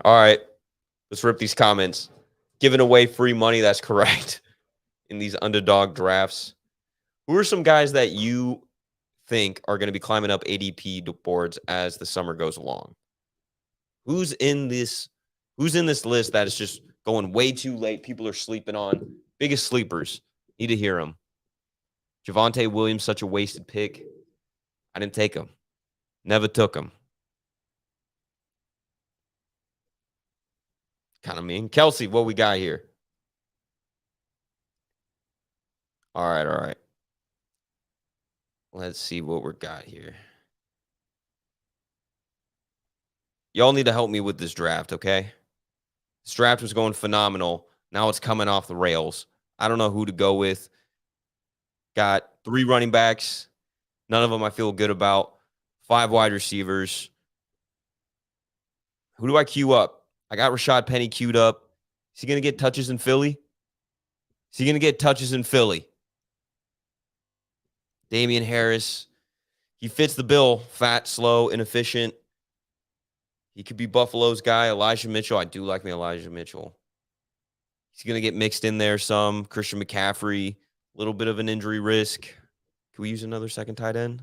All right. Let's rip these comments. Giving away free money. That's correct. In these underdog drafts. Who are some guys that you think are going to be climbing up ADP boards as the summer goes along? Who's in this list that is just going way too late? People are sleeping on. Biggest sleepers. Need to hear them. Javonte Williams, such a wasted pick. I didn't take him. Never took him. Kind of mean. Kelsey, what we got here? All right. Let's see what we got here. Y'all need to help me with this draft, okay? This draft was going phenomenal. Now it's coming off the rails. I don't know who to go with. Got 3 running backs. None of them I feel good about. 5 wide receivers. Who do I queue up? I got Rashad Penny queued up. Is he going to get touches in Philly? Damian Harris. He fits the bill. Fat, slow, inefficient. He could be Buffalo's guy. Elijah Mitchell. I do like me Elijah Mitchell. He's going to get mixed in there some. Christian McCaffrey. A little bit of an injury risk. Can we use another second tight end?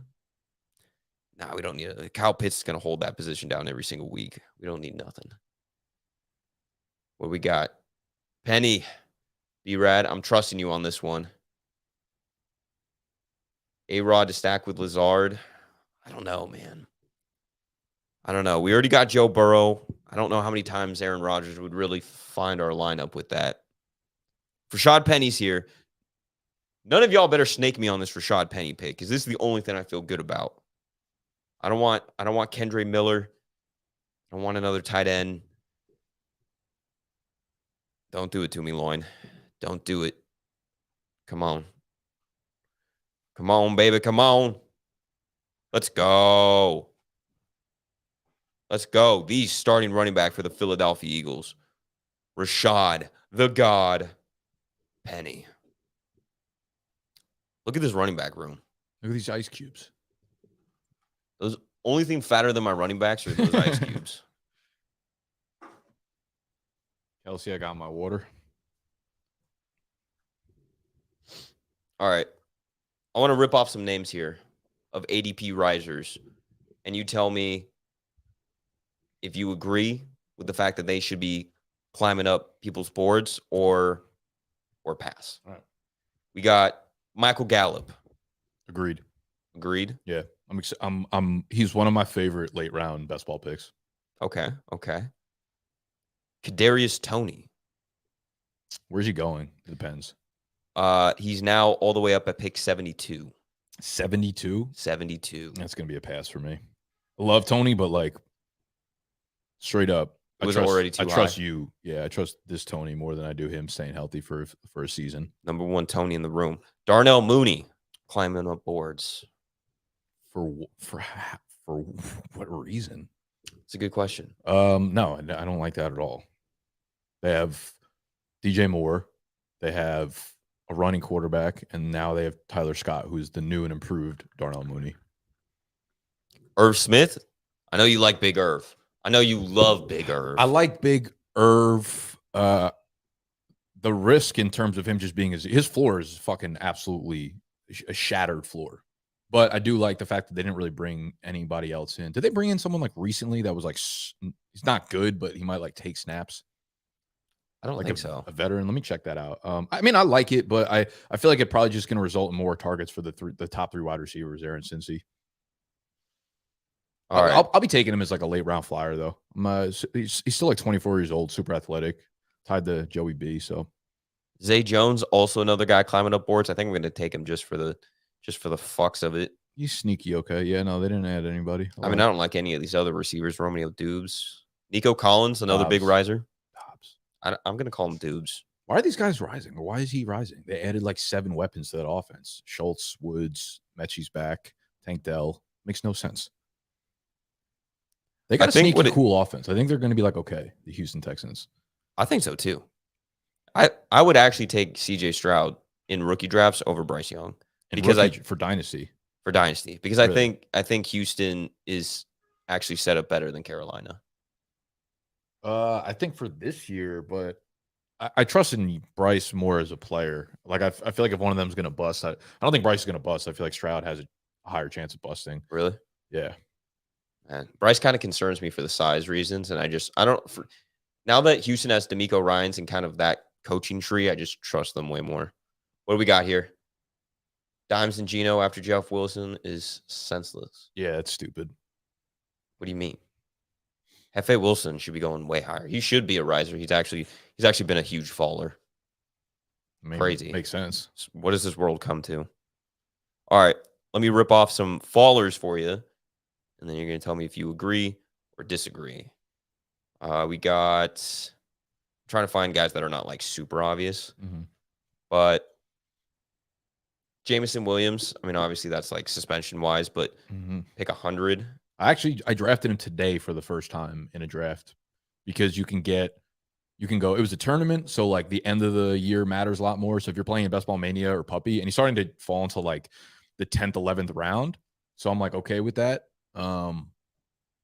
No, we don't need it. Kyle Pitts is going to hold that position down every single week. We don't need nothing. What we got? Penny. B-Rad. I'm trusting you on this one. A-Rod to stack with Lazard. I don't know, man. I don't know. We already got Joe Burrow. I don't know how many times Aaron Rodgers would really find our lineup with that. Rashad Penny's here. None of y'all better snake me on this Rashad Penny pick because this is the only thing I feel good about. I don't want Kendre Miller. I don't want another tight end. Don't do it to me, Loin. Don't do it. Come on. Come on, baby. Come on. Let's go. Let's go. The starting running back for the Philadelphia Eagles. Rashad, the God, Penny. Look at this running back room. Look at these ice cubes. Those only thing fatter than my running backs are those ice cubes. Kelsey, I got my water. All right. I want to rip off some names here of ADP risers. And you tell me if you agree with the fact that they should be climbing up people's boards or pass. All right. We got Michael Gallup. Agreed. Yeah. He's one of my favorite late round best ball picks. Okay. Kadarius Toney. Where's he going? It depends. He's now all the way up at pick 72. 72? 72. That's gonna be a pass for me. I love Toney, but like straight up, I trust you. Yeah, I trust this Toney more than I do him staying healthy for a season. Number one Toney in the room. Darnell Mooney climbing up boards. For what reason? It's a good question. No, I don't like that at all. They have DJ Moore. They have a running quarterback, and now they have Tyler Scott, who's the new and improved Darnell Mooney. Irv Smith. I know you like Big Irv. I know you love Big Irv. I like Big Irv. The risk in terms of him just being his floor is fucking absolutely a shattered floor. But I do like the fact that they didn't really bring anybody else in. Did they bring in someone like recently that was like, he's not good, but he might like take snaps? I don't think so. A veteran. Let me check that out. I mean, I like it, but I feel like it probably just going to result in more targets for the top three wide receivers there in Cincy. All right. I'll be taking him as like a late round flyer though. He's still like 24 years old, super athletic, tied to Joey B. So Zay Jones, also another guy climbing up boards. I think I'm going to take him just for the fucks of it. He's sneaky. Okay. Yeah, no, they didn't add anybody. I mean, I don't like any of these other receivers. Romeo Dubes. Nico Collins, another big riser. I'm going to call him Dubes. Why are these guys rising? Or why is he rising? They added like 7 weapons to that offense. Schultz, Woods, Mechie's back, Tank Dell. Makes no sense. They got a sneaky cool offense. I think they're going to be like, okay, the Houston Texans. I think so too. I would actually take CJ Stroud in rookie drafts over Bryce Young for dynasty. Because really? I think Houston is actually set up better than Carolina. I think for this year, but I trust in Bryce more as a player. Like I feel like if one of them is going to bust, I don't think Bryce is going to bust. I feel like Stroud has a higher chance of busting. Really? Yeah. Man, Bryce kind of concerns me for the size reasons, and now that Houston has D'Amico Ryans and kind of that coaching tree, I just trust them way more. What do we got here? Dimes and Geno after Jeff Wilson is senseless. Yeah, it's stupid. What do you mean? Hefe Wilson should be going way higher. He should be a riser. He's actually been a huge faller. Crazy. Makes sense. What does this world come to? All right, let me rip off some fallers for you, and then you're going to tell me if you agree or disagree. We got I'm trying to find guys that are not like super obvious, but Jameson Williams. I mean, obviously that's like suspension wise, but pick 100. I drafted him today for the first time in a draft because you can go. It was a tournament, so like the end of the year matters a lot more. So if you're playing in Best Ball Mania or Puppy, and he's starting to fall into like the 10th, 11th round, so I'm like okay with that. And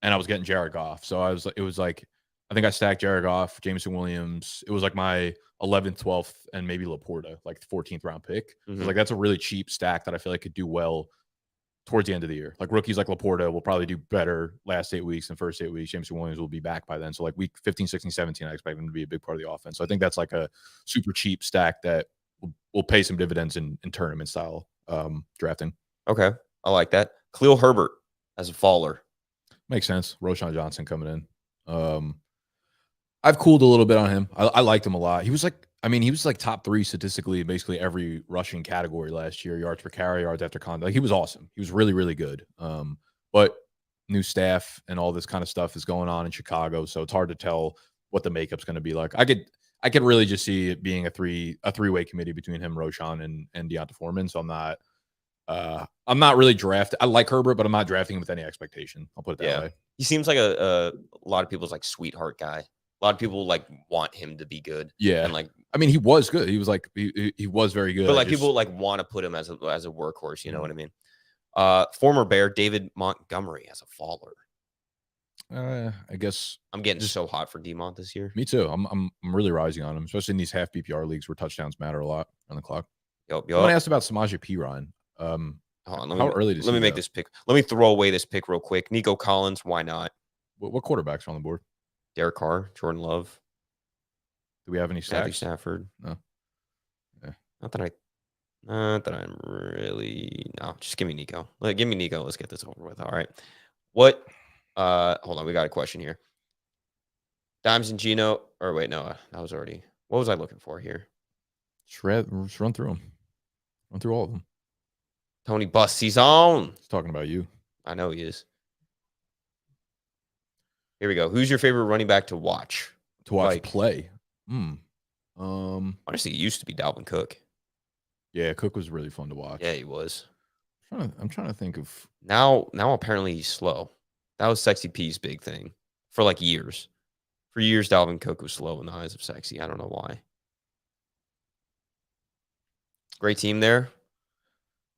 I was getting Jared Goff, so it was like I think I stacked Jared Goff, Jameson Williams. It was like my 11th, 12th, and maybe Laporta, like the 14th round pick. Like that's a really cheap stack that I feel like could do well towards the end of the year. Like rookies like Laporta will probably do better last 8 weeks than first 8 weeks. Jameson Williams will be back by then. So like week 15, 16, 17, I expect him to be a big part of the offense. So I think that's like a super cheap stack that will pay some dividends in tournament style drafting. Okay. I like that. Khalil Herbert as a faller. Makes sense. Roshan Johnson coming in. I've cooled a little bit on him. I liked him a lot. He was like, I mean, he was like top 3 statistically in basically every rushing category last year, yards per carry, yards after contact. Like, he was awesome. He was really, really good. But new staff and all this kind of stuff is going on in Chicago, so it's hard to tell what the makeup's going to be like. I could really just see it being a three-way committee between him, Roshan, and Deonta Foreman. So I'm not really drafting. I like Herbert, but I'm not drafting him with any expectation. I'll put it that way. He seems like a lot of people's like sweetheart guy. A lot of people like want him to be good. Yeah, and like I mean, he was good. He was like he was very good. But like people like want to put him as a workhorse. You know what I mean? Former Bear David Montgomery as a faller. I guess I'm getting so hot for D-Mont this year. Me too. I'm really rising on him, especially in these half PPR leagues where touchdowns matter a lot on the clock. Someone asked about Samaje Perine. How early does let me make this pick? Let me throw away this pick real quick. Nico Collins, why not? What quarterbacks are on the board? Derek Carr, Jordan Love. Do we have any Matthew stacks? Stafford. No. Yeah. Not that I'm really no. Just give me Nico. Give me Nico. Let's get this over with. All right. What? Hold on. We got a question here. Dimes and Gino. Or wait, no. That was already. What was I looking for here? Just run through them. Run through all of them. Tony Busty's on. He's talking about you. I know he is. Here we go. Who's your favorite running back to watch? Play. Honestly, it used to be Dalvin Cook. Yeah, Cook was really fun to watch. Yeah, he was. I'm trying to think of now apparently he's slow. That was Sexy P's big thing for like years. For years, Dalvin Cook was slow in the eyes of Sexy. I don't know why. Great team there.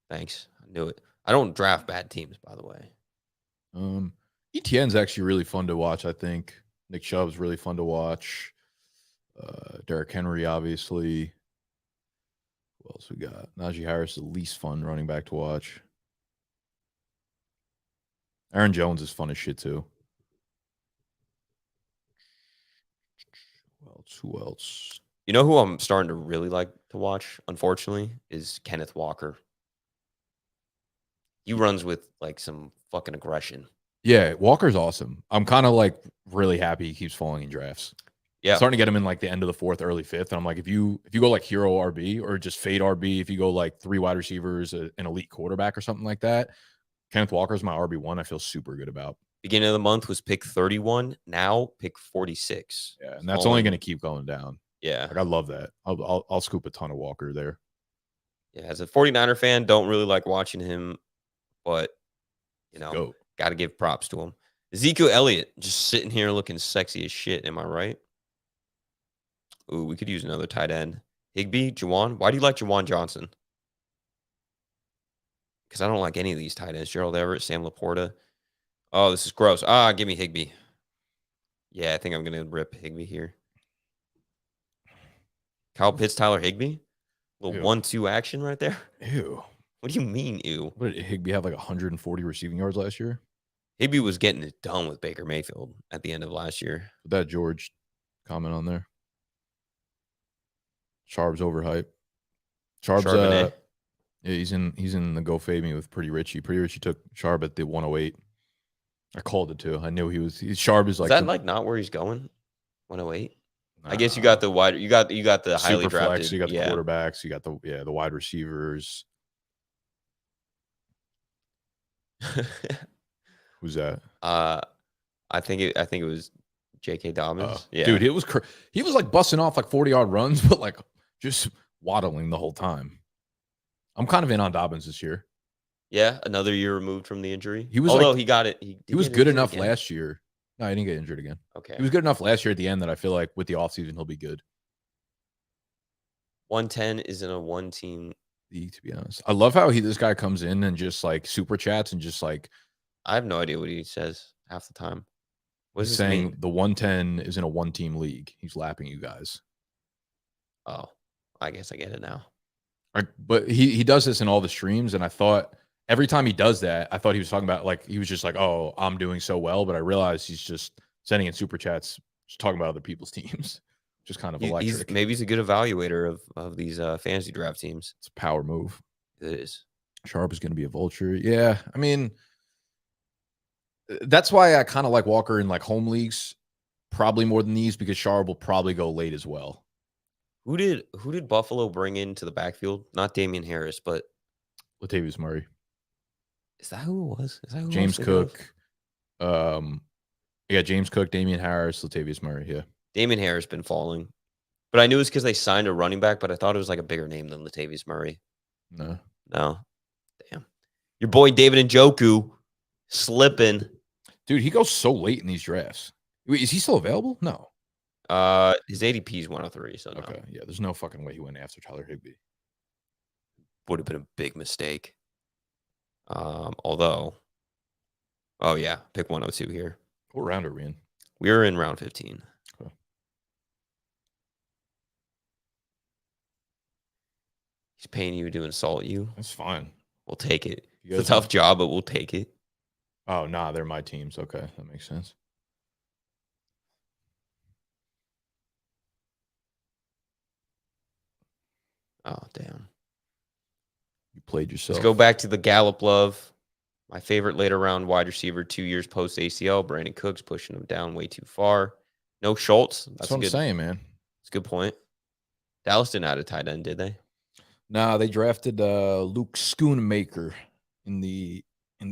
Thanks. I knew it. I don't draft bad teams, by the way. ETN's actually really fun to watch, I think. Nick Chubb's really fun to watch. Derrick Henry, obviously. Who else we got? Najee Harris, the least fun running back to watch. Aaron Jones is fun as shit, too. Who else? You know who I'm starting to really like to watch, unfortunately, is Kenneth Walker. He runs with like some fucking aggression. Yeah, Walker's awesome. I'm kind of like really happy he keeps falling in drafts. Yeah, starting to get him in like the end of the 4th, early 5th, and I'm like, if you go like hero RB or just fade RB, if you go like 3 wide receivers, an elite quarterback or something like that, Kenneth Walker's my RB1. I feel super good about. Beginning of the month was pick 31. Now pick 46. Yeah, and that's only going to keep going down. Yeah, like I love that. I'll scoop a ton of Walker there. Yeah, as a 49er fan, don't really like watching him, but you know, got to give props to him. Ezekiel Elliott just sitting here looking sexy as shit. Am I right? Ooh, we could use another tight end. Higbee, Juwan. Why do you like Juwan Johnson? Because I don't like any of these tight ends. Gerald Everett, Sam Laporta. Oh, this is gross. Give me Higbee. Yeah, I think I'm going to rip Higbee here. Kyle Pitts, Tyler Higbee. Little 1-2 action right there. Ew. What do you mean, ew? What did Higbee have, like 140 receiving yards last year? Higbee was getting it done with Baker Mayfield at the end of last year. Put that George comment on there. Charb's overhyped. Charb's yeah, he's in the Go Fade Me with Pretty Richie. Pretty Richie took Sharp at the 108. I called it too. I knew Sharp is like. Is that like not where he's going? 108. I guess you got the wide. You got the highly drafted. Flex, you got the quarterbacks. You got the wide receivers. Who's that? I think it was J.K. Dobbins. Yeah, dude, he was like busting off like 40-yard runs, but like just waddling the whole time. I'm kind of in on Dobbins this year. Yeah, another year removed from the injury. He was he got it. He was good enough last year. No, he didn't get injured again. Okay. He was good enough last year at the end that I feel like with the offseason he'll be good. 110 isn't a one-team league, to be honest. I love how this guy comes in and just like super chats and just like. I have no idea what he says half the time. What he's saying mean? The 110 is in a one-team league. He's lapping you guys. Oh, I guess I get it now. But he does this in all the streams, and I thought every time he does that, I thought he was talking about like he was just like, oh, I'm doing so well, but I realized he's just sending in super chats, just talking about other people's teams. Just kind of electric. Maybe he's a good evaluator of these fantasy draft teams. It's a power move. It is. Sharp is going to be a vulture. Yeah, I mean, that's why I kind of like Walker in like home leagues, probably more than these because Sharp will probably go late as well. Who did Buffalo bring into the backfield? Not Damian Harris, but Latavius Murray, is that who it was? Is that who I was James thinking of? Cook. Yeah, James Cook, Damian Harris, Latavius Murray. Yeah. Damian Harris been falling, but I knew it's because they signed a running back. But I thought it was like a bigger name than Latavius Murray. No. No, damn. Your boy David Njoku slipping. Dude, he goes so late in these drafts. Wait, is he still available? No. His ADP is 103. So no. Okay. Yeah, there's no fucking way he went after Tyler Higbee. Would have been a big mistake. Although, oh yeah, pick 102 here. What round are we in? We're in round 15. Okay. He's paying you to insult you. That's fine. We'll take it. It's a tough job, but we'll take it. Oh, nah, they're my teams. Okay, that makes sense. Oh, damn. You played yourself. Let's go back to the Gallup love. My favorite later round wide receiver, 2 years post ACL. Brandon Cooks pushing him down way too far. No Schultz. That's what I'm saying, man. That's a good point. Dallas didn't add a tight end, did they? Nah, they drafted Luke Schoonmaker in the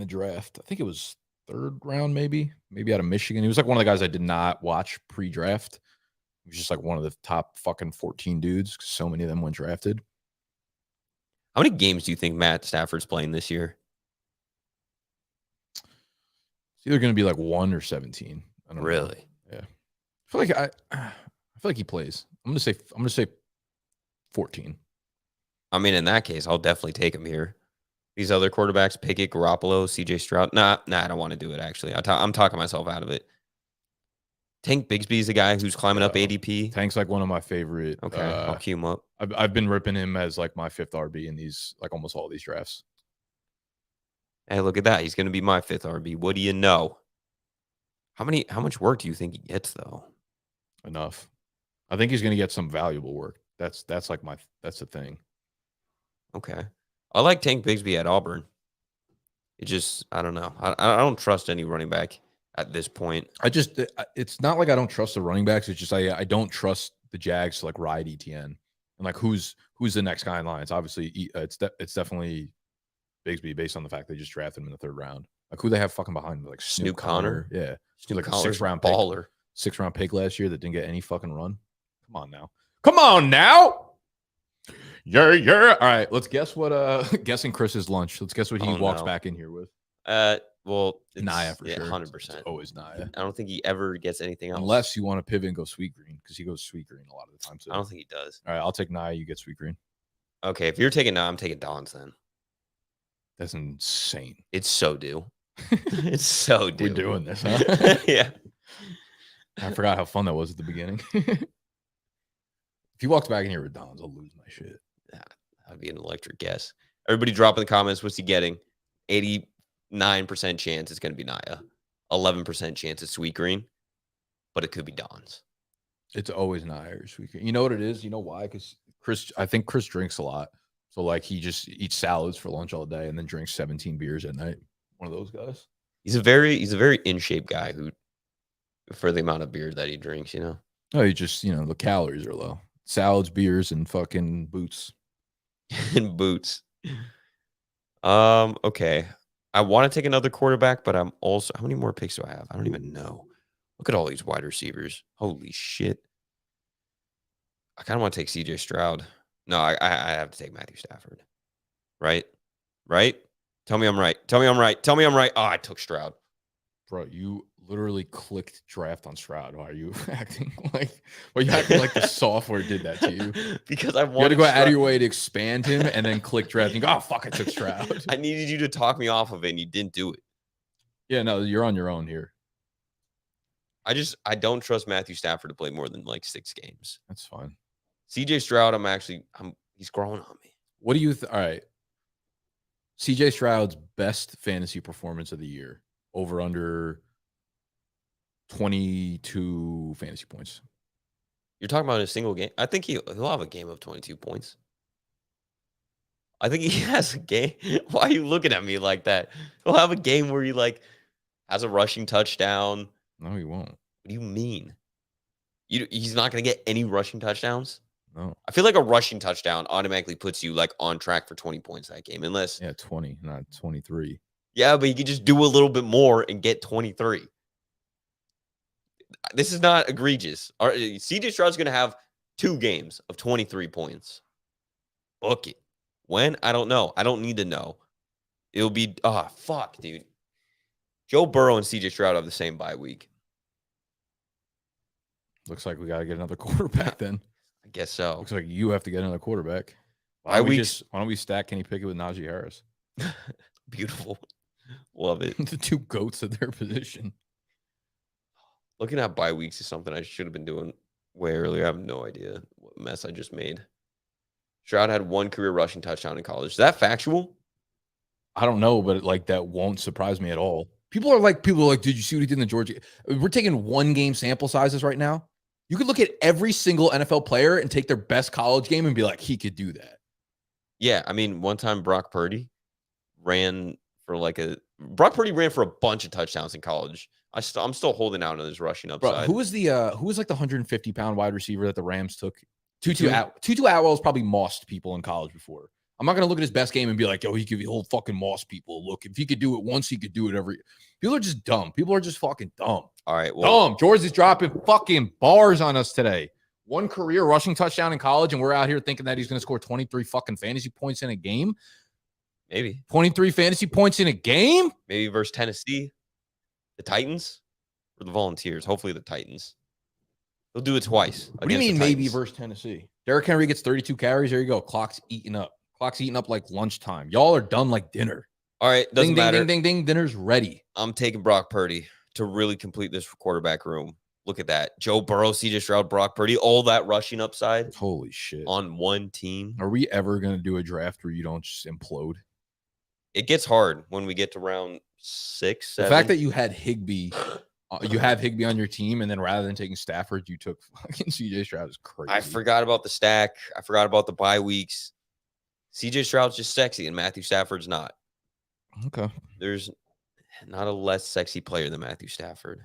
draft. I think it was 3rd round, maybe out of Michigan. He was like one of the guys I did not watch pre-draft. He was just like one of the top fucking 14 dudes. So many of them went drafted. How many games do you think Matt Stafford's playing this year? It's either going to be like 1 or 17. I don't know. Really? Yeah. I feel like he plays. I'm gonna say 14. I mean, in that case, I'll definitely take him here. These other quarterbacks, Pickett, Garoppolo, CJ Stroud. Nah, I don't want to do it, actually. I'm talking myself out of it. Tank Bigsby's a guy who's climbing up ADP. Tank's like one of my favorite. Okay, I'll cue him up. I've been ripping him as like my 5th RB in these, like almost all these drafts. Hey, look at that. He's going to be my 5th RB. What do you know? How much work do you think he gets, though? Enough. I think he's going to get some valuable work. That's the thing. Okay. I like Tank Bigsby at Auburn. It just, I don't know. I don't trust any running back at this point. It's not like I don't trust the running backs. It's just I don't trust the Jags to like ride ETN. And like who's the next guy in line? It's obviously it's definitely Bigsby based on the fact they just drafted him in the 3rd round. Like who they have fucking behind him? Like Snoop Connor. Yeah. He's like a 6th-round baller. 6th-round pick last year that didn't get any fucking run. Come on now. Yeah. All right, let's guess what guessing Chris's lunch. Let's guess what he walks back in here with. Well, it's Naya for sure. 100%. It's always Naya. I don't think he ever gets anything else. Unless you want to pivot and go sweet green, because he goes sweet green a lot of the time too. I don't think he does. All right, I'll take Naya. You get sweet green. Okay, if you're taking Naya, I'm taking Don's then. That's insane. It's so due. It's so due. We're doing this, huh? Yeah. I forgot how fun that was at the beginning. If he walks back in here with Don's, I'll lose my shit. Yeah, that'd be an electric guess. Everybody drop in the comments. What's he getting? 89% chance it's going to be Naya. 11% chance it's Sweet Green. But it could be Don's. It's always Naya or Sweet Green. You know what it is? You know why? Because I think Chris drinks a lot. So like he just eats salads for lunch all day and then drinks 17 beers at night. One of those guys. He's a very in shape guy who, for the amount of beer that he drinks, you know. Oh, he just, the calories are low. Salads, beers, and fucking boots. And boots. Okay. I want to take another quarterback, but I'm also, how many more picks do I have? I don't even know. Look at all these wide receivers. Holy shit. I kind of want to take CJ Stroud. No, I have to take Matthew Stafford. Right? Tell me I'm right. Oh, I took Stroud. Bro, you literally clicked draft on Stroud. Why are you acting like? Well, you acting like the software did that to you. Because I wanted you had to go out of your way to expand him and then click draft. And you go, oh fuck, I took Stroud. I needed you to talk me off of it, and you didn't do it. Yeah, no, you're on your own here. I don't trust Matthew Stafford to play more than like 6 games. That's fine. CJ Stroud, he's growing on me. What do you all right? CJ Stroud's best fantasy performance of the year, over under 22 fantasy points. You're talking about a single game? I think he'll have a game of 22 points. I think he has a game. Why are you looking at me like that? He'll have a game where he like has a rushing touchdown. No, he won't. What do you mean? He's not going to get any rushing touchdowns? No. I feel like a rushing touchdown automatically puts you like on track for 20 points that game, unless 20, not 23. Yeah, but you can just do a little bit more and get 23. This is not egregious. CJ Stroud's going to have 2 games of 23 points. Book it. When? I don't know. I don't need to know. It'll be fuck, dude. Joe Burrow and CJ Stroud have the same bye week. Looks like we got to get another quarterback then. I guess so. Looks like you have to get another quarterback. Why don't we stack Kenny Pickett with Najee Harris? Beautiful. Love it. The 2 goats of their position. Looking at bye weeks is something I should have been doing way earlier. I have no idea what mess I just made. Stroud had 1 career rushing touchdown in college. Is that factual? I don't know, but like that won't surprise me at all. People are like, did you see what he did in the Georgia? We're taking 1 game sample sizes right now. You could look at every single NFL player and take their best college game and be like, he could do that. Yeah, I mean, one time Brock Purdy ran for a bunch of touchdowns in college. I'm still holding out on his rushing upside. Bro, who was like the 150-pound wide receiver that the Rams took? Tutu Atwell's probably mossed people in college before. I'm not going to look at his best game and be like, he could be whole fucking moss people. Look, if he could do it once, he could do it every. People are just dumb. People are just fucking dumb. All right. Well, dumb. George is dropping fucking bars on us today. 1 career rushing touchdown in college, and we're out here thinking that he's going to score 23 fucking fantasy points in a game. Maybe 23 fantasy points in a game. Maybe versus Tennessee, the Titans, or the Volunteers. Hopefully the Titans. He'll do it twice. What do you mean maybe versus Tennessee? Derrick Henry gets 32 carries. There you go. Clock's eating up. Clock's eating up like lunchtime. Y'all are done like dinner. All right. Doesn't matter. Ding, ding, ding, ding. Dinner's ready. I'm taking Brock Purdy to really complete this quarterback room. Look at that. Joe Burrow, CJ Stroud, Brock Purdy, all that rushing upside. Holy shit. On 1 team. Are we ever going to do a draft where you don't just implode? It gets hard when we get to round 6, 7. The fact that you had Higbee, you have Higbee on your team, and then rather than taking Stafford, you took fucking CJ Stroud is crazy. I forgot about the stack. I forgot about the bye weeks. CJ Stroud's just sexy, and Matthew Stafford's not. Okay. There's not a less sexy player than Matthew Stafford.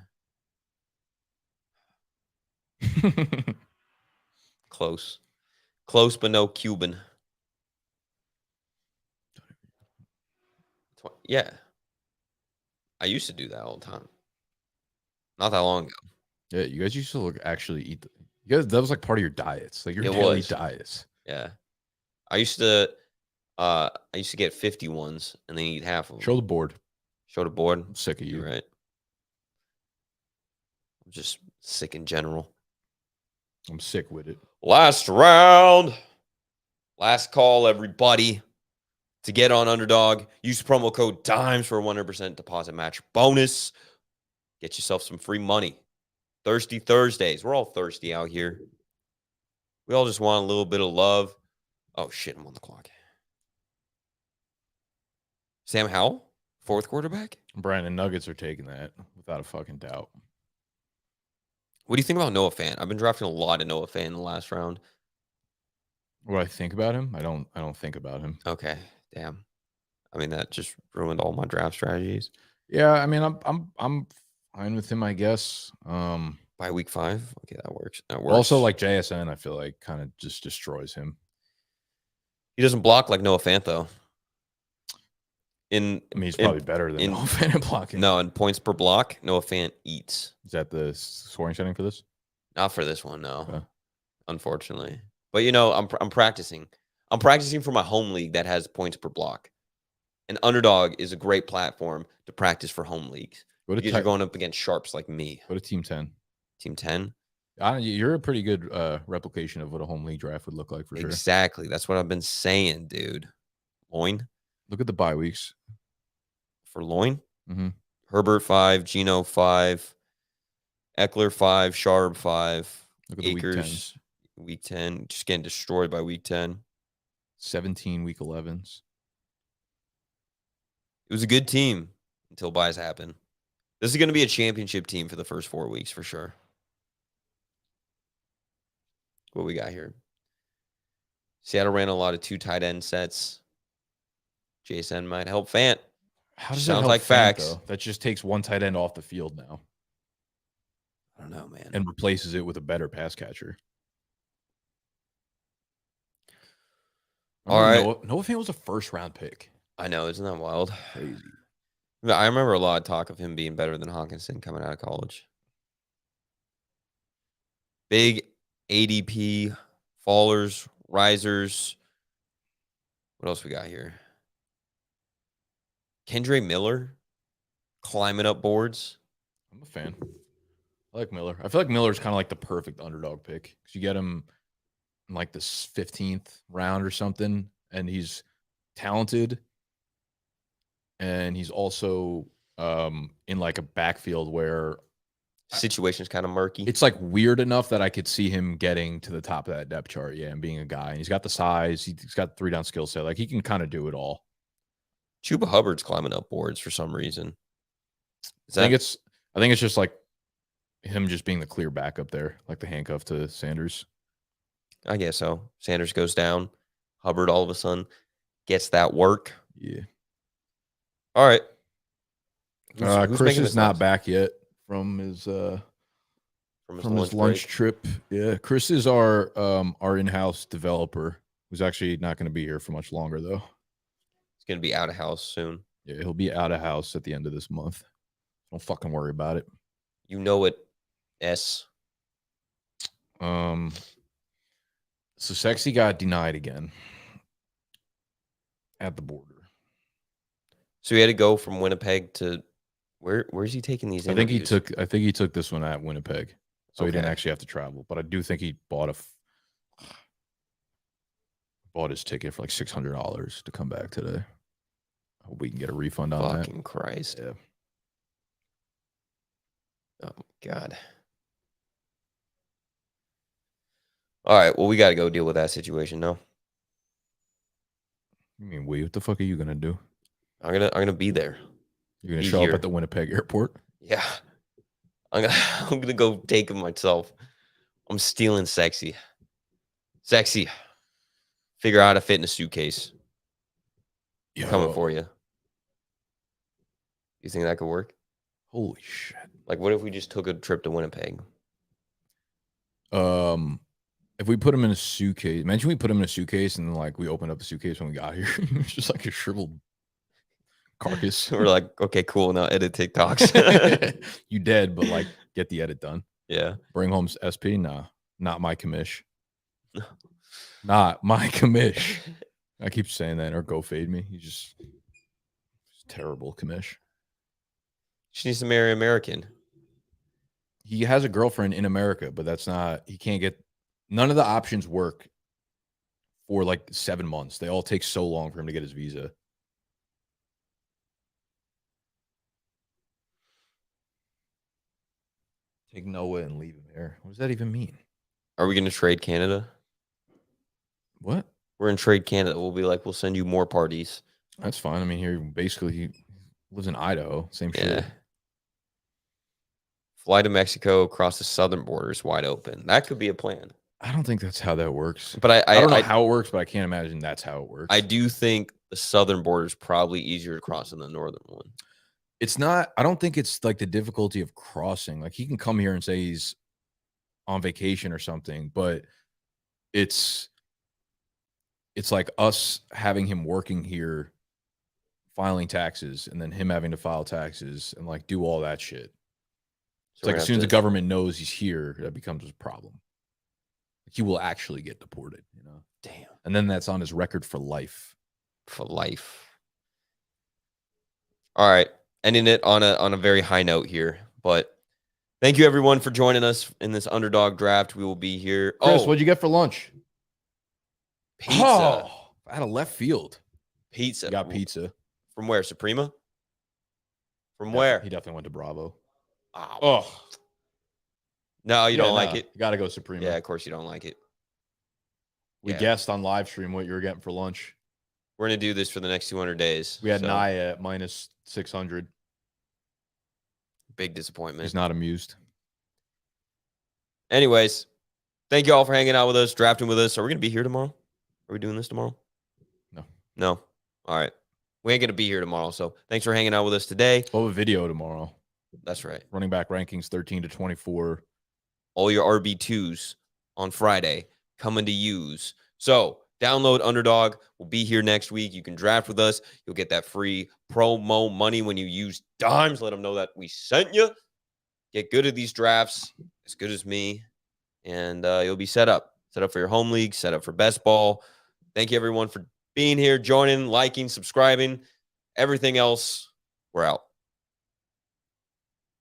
Close, but no Cuban. Yeah, I used to do that all the time. Not that long ago. Yeah, you guys used to actually eat. You guys, that was like part of your diets, like your daily diets. Yeah, I used to get 50 ones and then eat half of them. Show the board. I'm sick of you. You're right. I'm just sick in general. I'm sick with it. Last round. Last call, everybody. To get on Underdog, use promo code DIMES for a 100% deposit match bonus. Get yourself some free money. Thirsty Thursdays. We're all thirsty out here. We all just want a little bit of love. Oh, shit, I'm on the clock. Sam Howell, 4th quarterback? Brandon, Nuggets are taking that without a fucking doubt. What do you think about Noah Fant? I've been drafting a lot of Noah Fant in the last round. What do I think about him? I don't think about him. Okay, damn. I mean, that just ruined all my draft strategies. Yeah, I mean, I'm fine with him, I guess. By week 5, okay, that works. Also, like JSN, I feel like kind of just destroys him. He doesn't block like Noah Fant, though. I mean, he's probably better than Noah Fant at blocking. No, in points per block, Noah Fant eats. Is that the scoring setting for this? Not for this one, no. Okay. Unfortunately. But, you know, I'm practicing. I'm practicing for my home league that has points per block. And Underdog is a great platform to practice for home leagues. Because you're going up against sharps like me. Go to Team 10. Team 10? You're a pretty good replication of what a home league draft would look like for sure. Exactly. That's what I've been saying, dude. Loin. Look at the bye weeks. For Loin? Mm-hmm. Herbert 5, Geno 5, Eckler 5, Sharp 5, Look at Akers week 10. Just getting destroyed by week 10. 17 week 11s. It was a good team until buys happen. This is going to be a championship team for the first 4 weeks for sure. What we got here? Seattle ran a lot of 2 tight end sets. JSN might help Fant. How does Sounds that help like Fant, facts? Though? That just takes 1 tight end off the field now. I don't know, man. And replaces it with a better pass catcher. All right. Noah Fant was a first-round pick. I know, isn't that wild? Crazy. I remember a lot of talk of him being better than Hawkinson coming out of college. Big ADP fallers, risers. What else we got here? Kendre Miller climbing up boards. I'm a fan. I like Miller. I feel like Miller's kind of like the perfect underdog pick because you get him in like the 15th round or something, and he's talented, and he's also in like a backfield where Situation's kind of murky. it's like weird enough that I could see him getting to the top of that depth chart, yeah, and being a guy. And he's got the size, he's got 3-down skill set, like he can kind of do it all. Chuba Hubbard's climbing up boards for some reason. I think it's just like him just being the clear backup there, like the handcuff to Sanders. I guess so. Sanders goes down. Hubbard all of a sudden gets that work. Yeah. All right. Who's Chris is not back yet from his lunch trip. Yeah, Chris is our in-house developer who's actually not going to be here for much longer though. He's going to be out of house soon. Yeah, he'll be out of house at the end of this month. Don't fucking worry about it. You know it. S. So Sexy got denied again at the border. So he had to go from Winnipeg to where's he taking these interviews? I think he took this one at Winnipeg. So he didn't Okay. actually have to travel. But I do think he bought his ticket for like $600 to come back today. I hope we can get a refund on that. Fucking Christ. Yeah. Oh my God. All right. Well, we got to go deal with that situation now. You mean what the fuck are you gonna do? I'm gonna be there. You're gonna show up at the Winnipeg airport? Yeah. I'm gonna go take him myself. I'm stealing Sexy. Sexy. Figure out how to fit in a suitcase. Coming for you. You think that could work? Holy shit. Like, what if we just took a trip to Winnipeg? If we put him in a suitcase, imagine we put him in a suitcase and then like we opened up the suitcase when we got here. It's just like a shriveled carcass. We're like, okay, cool. Now edit TikToks. You dead, but like get the edit done. Yeah. Bring home SP? Nah, not my commish. Not my commish. I keep saying that, or go fade me. He's just terrible commish. She needs to marry American. He has a girlfriend in America, but that's not, he can't get, none of the options work for like 7 months. They all take so long for him to get his visa. Take Noah and leave him here. What does that even mean? Are we going to trade Canada? What? We're in trade Canada. We'll be like, we'll send you more parties. That's fine. I mean, here basically he lives in Idaho. Same shit. Fly to Mexico, cross the southern border is wide open. That could be a plan. I don't think that's how that works. But I don't know how it works, but I can't imagine that's how it works. I do think the southern border is probably easier to cross than the northern one. It's not, I don't think it's like the difficulty of crossing. Like he can come here and say he's on vacation or something, but it's like us having him working here, filing taxes, and then him having to file taxes and like do all that shit. It's like as soon as the government knows he's here, that becomes a problem. He will actually get deported, you know? Damn. And then that's on his record for life. For life. All right. Ending it on a very high note here. But thank you everyone for joining us in this underdog draft. We will be here. Chris, what'd you get for lunch? Pizza. Oh, out of left field. Pizza. You got pizza. From where? Suprema? From where? He definitely went to Bravo. Oh. No, you don't like it? You got to go Suprema. Yeah, of course you don't like it. We guessed on live stream what you were getting for lunch. We're going to do this for the next 200 days. We had Naya at minus 600. Big disappointment. He's not amused. Anyways, thank you all for hanging out with us, drafting with us. Are we going to be here tomorrow? Are we doing this tomorrow? No. All right. We ain't going to be here tomorrow. So thanks for hanging out with us today. We'll have a video tomorrow. That's right. Running back rankings 13 to 24. All your RB2s on Friday coming to use. So Download Underdog. We'll be here next week. You can draft with us. You'll get that free promo money when you use Dimes. Let them know that we sent you. Get good at these drafts, as good as me, and you'll be set up. Set up for your home league, set up for best ball. Thank you, everyone, for being here, joining, liking, subscribing. Everything else, we're out.